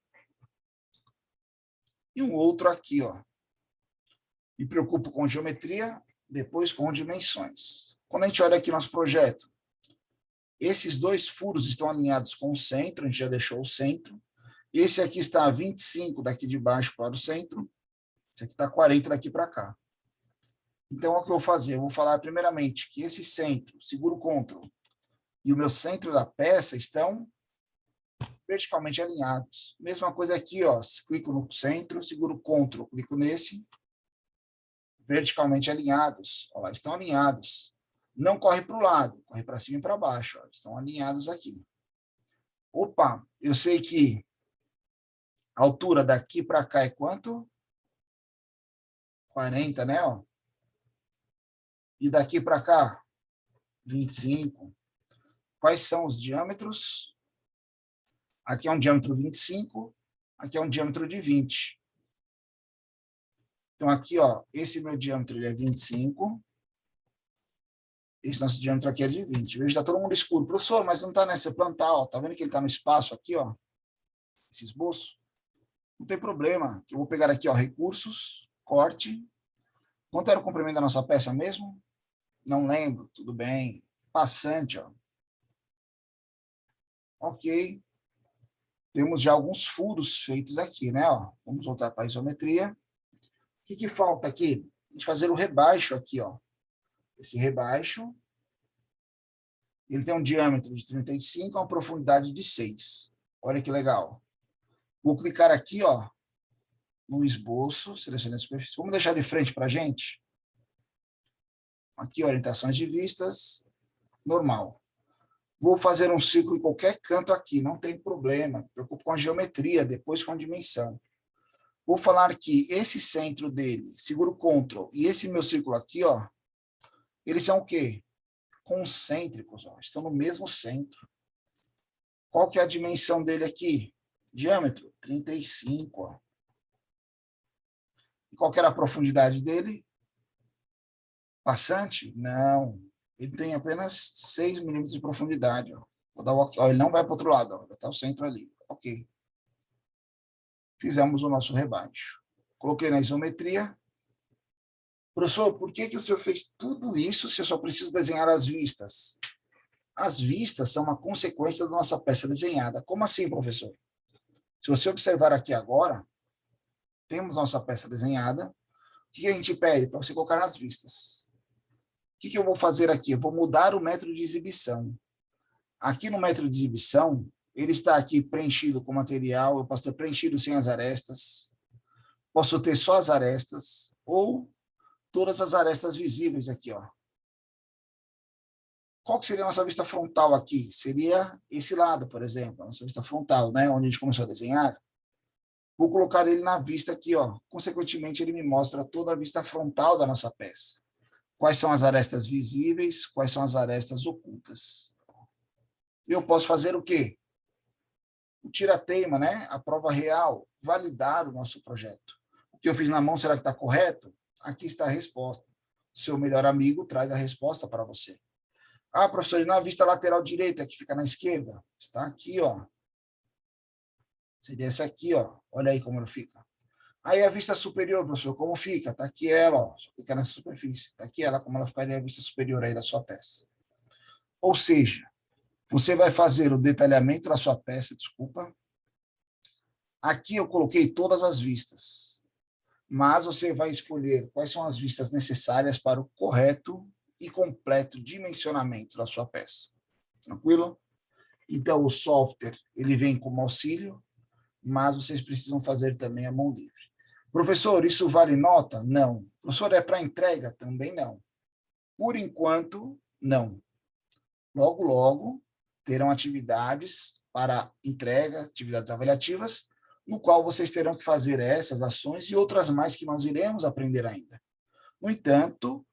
Speaker 1: e um outro aqui, ó. Me preocupo com geometria, depois com dimensões. Quando a gente olha aqui nosso projeto, esses dois furos estão alinhados com o centro, a gente já deixou o centro. Esse aqui está a 25 daqui de baixo para o centro. Esse aqui está 40 daqui para cá. Então, o que eu vou fazer? Eu vou falar primeiramente que esse centro, seguro Ctrl, e o meu centro da peça estão verticalmente alinhados. Mesma coisa aqui, ó. Clico no centro, seguro Ctrl, clico nesse, verticalmente alinhados. Ó, estão alinhados. Não corre para o lado, corre para cima e para baixo. Ó, estão alinhados aqui. Opa, eu sei que a altura daqui para cá é quanto? 40, né? Ó. E daqui para cá? 25. Quais são os diâmetros? Aqui é um diâmetro 25, aqui é um diâmetro de 20. Então, aqui, ó, esse meu diâmetro ele é 25. Esse nosso diâmetro aqui é de 20. Veja, está todo mundo escuro. Professor, mas não está nessa planta, ó. Tá vendo que ele está no espaço aqui, ó? Esse esboço? Não tem problema. Eu vou pegar aqui, ó, recursos, corte. Quanto era o comprimento da nossa peça mesmo? Não lembro. Tudo bem. Passante, ó. Ok. Temos já alguns furos feitos aqui, né? Ó. Vamos voltar para a isometria. O que falta aqui? A gente fazer o rebaixo aqui, ó. Esse rebaixo, ele tem um diâmetro de 35 e uma profundidade de 6. Olha que legal. Vou clicar aqui, ó, no esboço, selecionar a superfície. Vamos deixar de frente para a gente? Aqui, orientações de vistas, normal. Vou fazer um círculo em qualquer canto aqui, não tem problema. Me preocupo com a geometria, depois com a dimensão. Vou falar que esse centro dele, seguro Ctrl, e esse meu círculo aqui, ó, eles são o quê? Concêntricos, ó, estão no mesmo centro. Qual que é a dimensão dele aqui? Diâmetro, 35, ó. E qual que era a profundidade dele? Passante? Não. Ele tem apenas 6 milímetros de profundidade, ó. Vou dar o ok. Ó, ele não vai para o outro lado, ó. Vai estar o centro ali. Ok. Fizemos o nosso rebaixo. Coloquei na isometria. Professor, por que o senhor fez tudo isso se eu só preciso desenhar as vistas? As vistas são uma consequência da nossa peça desenhada. Como assim, professor? Se você observar aqui agora, temos nossa peça desenhada. O que a gente pede para você colocar nas vistas? O que eu vou fazer aqui? Eu vou mudar o método de exibição. Aqui no método de exibição, ele está aqui preenchido com material. Eu posso ter preenchido sem as arestas. Posso ter só as arestas. Ou todas as arestas visíveis aqui, ó. Qual que seria a nossa vista frontal aqui? Seria esse lado, por exemplo, a nossa vista frontal, né? Onde a gente começou a desenhar. Vou colocar ele na vista aqui, ó. Consequentemente, ele me mostra toda a vista frontal da nossa peça. Quais são as arestas visíveis, quais são as arestas ocultas. Eu posso fazer o quê? O tira-teima, né? A prova real, validar o nosso projeto. O que eu fiz na mão, será que está correto? Aqui está a resposta. O seu melhor amigo traz a resposta para você. Ah, professor, e na vista lateral direita, que fica na esquerda? Está aqui, ó. Seria essa aqui, ó. Olha aí como ele fica. Aí a vista superior, professor, como fica? Está aqui ela, ó. Fica nessa superfície. Está aqui ela, como ela ficaria a vista superior aí da sua peça. Ou seja, você vai fazer o detalhamento da sua peça, desculpa. Aqui eu coloquei todas as vistas. Mas você vai escolher quais são as vistas necessárias para o correto e completo dimensionamento da sua peça. Tranquilo? Então, o software, ele vem como auxílio, mas vocês precisam fazer também a mão livre. Professor, isso vale nota? Não. Professor, é para entrega? Também não. Por enquanto, não. Logo, logo, terão atividades para entrega, atividades avaliativas, no qual vocês terão que fazer essas ações e outras mais que nós iremos aprender ainda. No entanto,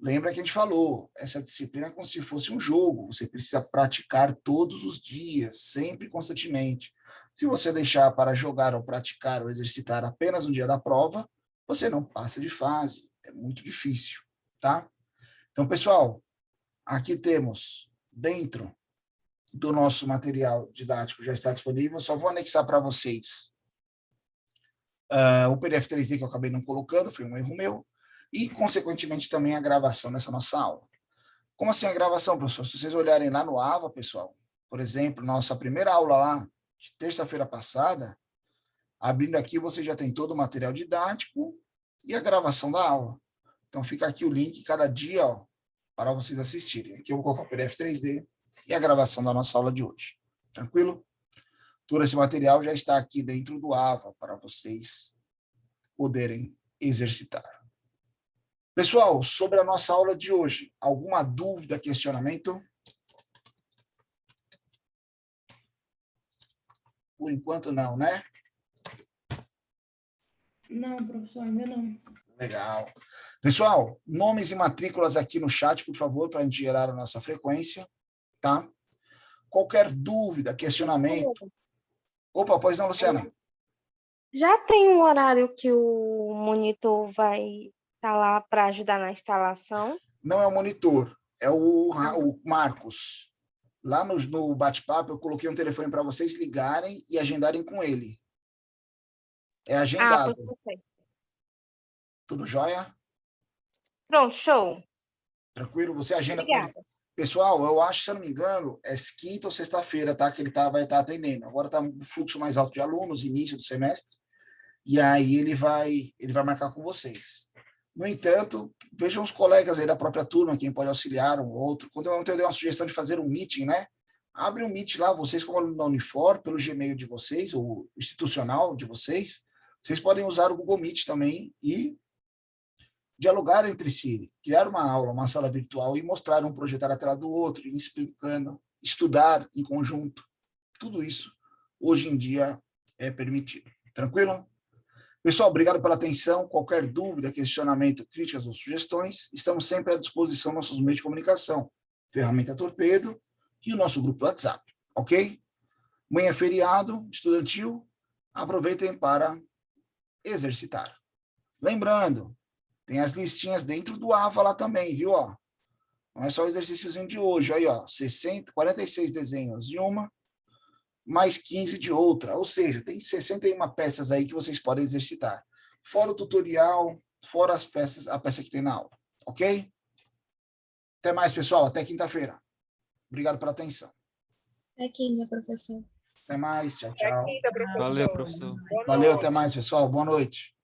Speaker 1: lembra que a gente falou, essa disciplina é como se fosse um jogo, você precisa praticar todos os dias, sempre constantemente. Se você deixar para jogar ou praticar ou exercitar apenas no dia da prova, você não passa de fase, é muito difícil, tá? Então, pessoal, aqui temos, dentro do nosso material didático, já está disponível, só vou anexar para vocês o PDF 3D que eu acabei não colocando, foi um erro meu, e, consequentemente, também a gravação dessa nossa aula. Como assim a gravação, professor? Se vocês olharem lá no AVA, pessoal, por exemplo, nossa primeira aula lá, de terça-feira passada, abrindo aqui, você já tem todo o material didático e a gravação da aula. Então, fica aqui o link cada dia, ó, para vocês assistirem. Aqui eu vou colocar o PDF 3D e a gravação da nossa aula de hoje. Tranquilo? Todo esse material já está aqui dentro do AVA para vocês poderem exercitar. Pessoal, sobre a nossa aula de hoje, alguma dúvida, questionamento? Por enquanto não, né?
Speaker 5: Não, professor, ainda não.
Speaker 1: Legal. Pessoal, nomes e matrículas aqui no chat, por favor, para a gente gerar a nossa frequência, tá? Qualquer dúvida, questionamento. Opa, pois não, Luciana?
Speaker 7: Já tem um horário que o monitor vai estar lá para ajudar na instalação?
Speaker 1: Não é o monitor, é o Marcos. Lá no bate-papo, eu coloquei um telefone para vocês ligarem e agendarem com ele. É agendado.
Speaker 7: Perfeito.
Speaker 1: Tudo jóia?
Speaker 7: Pronto, show.
Speaker 1: Tranquilo? Você agenda com ele.
Speaker 7: Obrigada.
Speaker 1: Pessoal, eu acho, se eu não me engano, é quinta ou sexta-feira, tá? Que ele vai estar atendendo. Agora está um fluxo mais alto de alunos, início do semestre, e aí ele vai marcar com vocês. No entanto, vejam os colegas aí da própria turma, quem pode auxiliar um outro. Quando eu dei uma sugestão de fazer um meeting, né? Abre um meet lá, vocês como aluno da Unifor, pelo Gmail de vocês, ou institucional de vocês, vocês podem usar o Google Meet também e dialogar entre si, criar uma aula, uma sala virtual e mostrar um projetar a tela do outro, ir explicando, estudar em conjunto. Tudo isso, hoje em dia, é permitido. Tranquilo? Pessoal, obrigado pela atenção. Qualquer dúvida, questionamento, críticas ou sugestões, estamos sempre à disposição dos nossos meios de comunicação, ferramenta Torpedo e o nosso grupo WhatsApp, ok? Amanhã é feriado estudantil, aproveitem para exercitar. Lembrando, tem as listinhas dentro do AVA lá também, viu? Ó, não é só o exercíciozinho de hoje, aí, ó, 46 desenhos de uma, mais 15 de outra, ou seja, tem 61 peças aí que vocês podem exercitar. Fora o tutorial, fora as peças, a peça que tem na aula, ok? Até mais, pessoal, até quinta-feira. Obrigado pela atenção.
Speaker 8: Até quinta, professor.
Speaker 1: Até mais, tchau, tchau.
Speaker 6: Valeu, professor.
Speaker 1: Valeu, até mais, pessoal. Boa noite.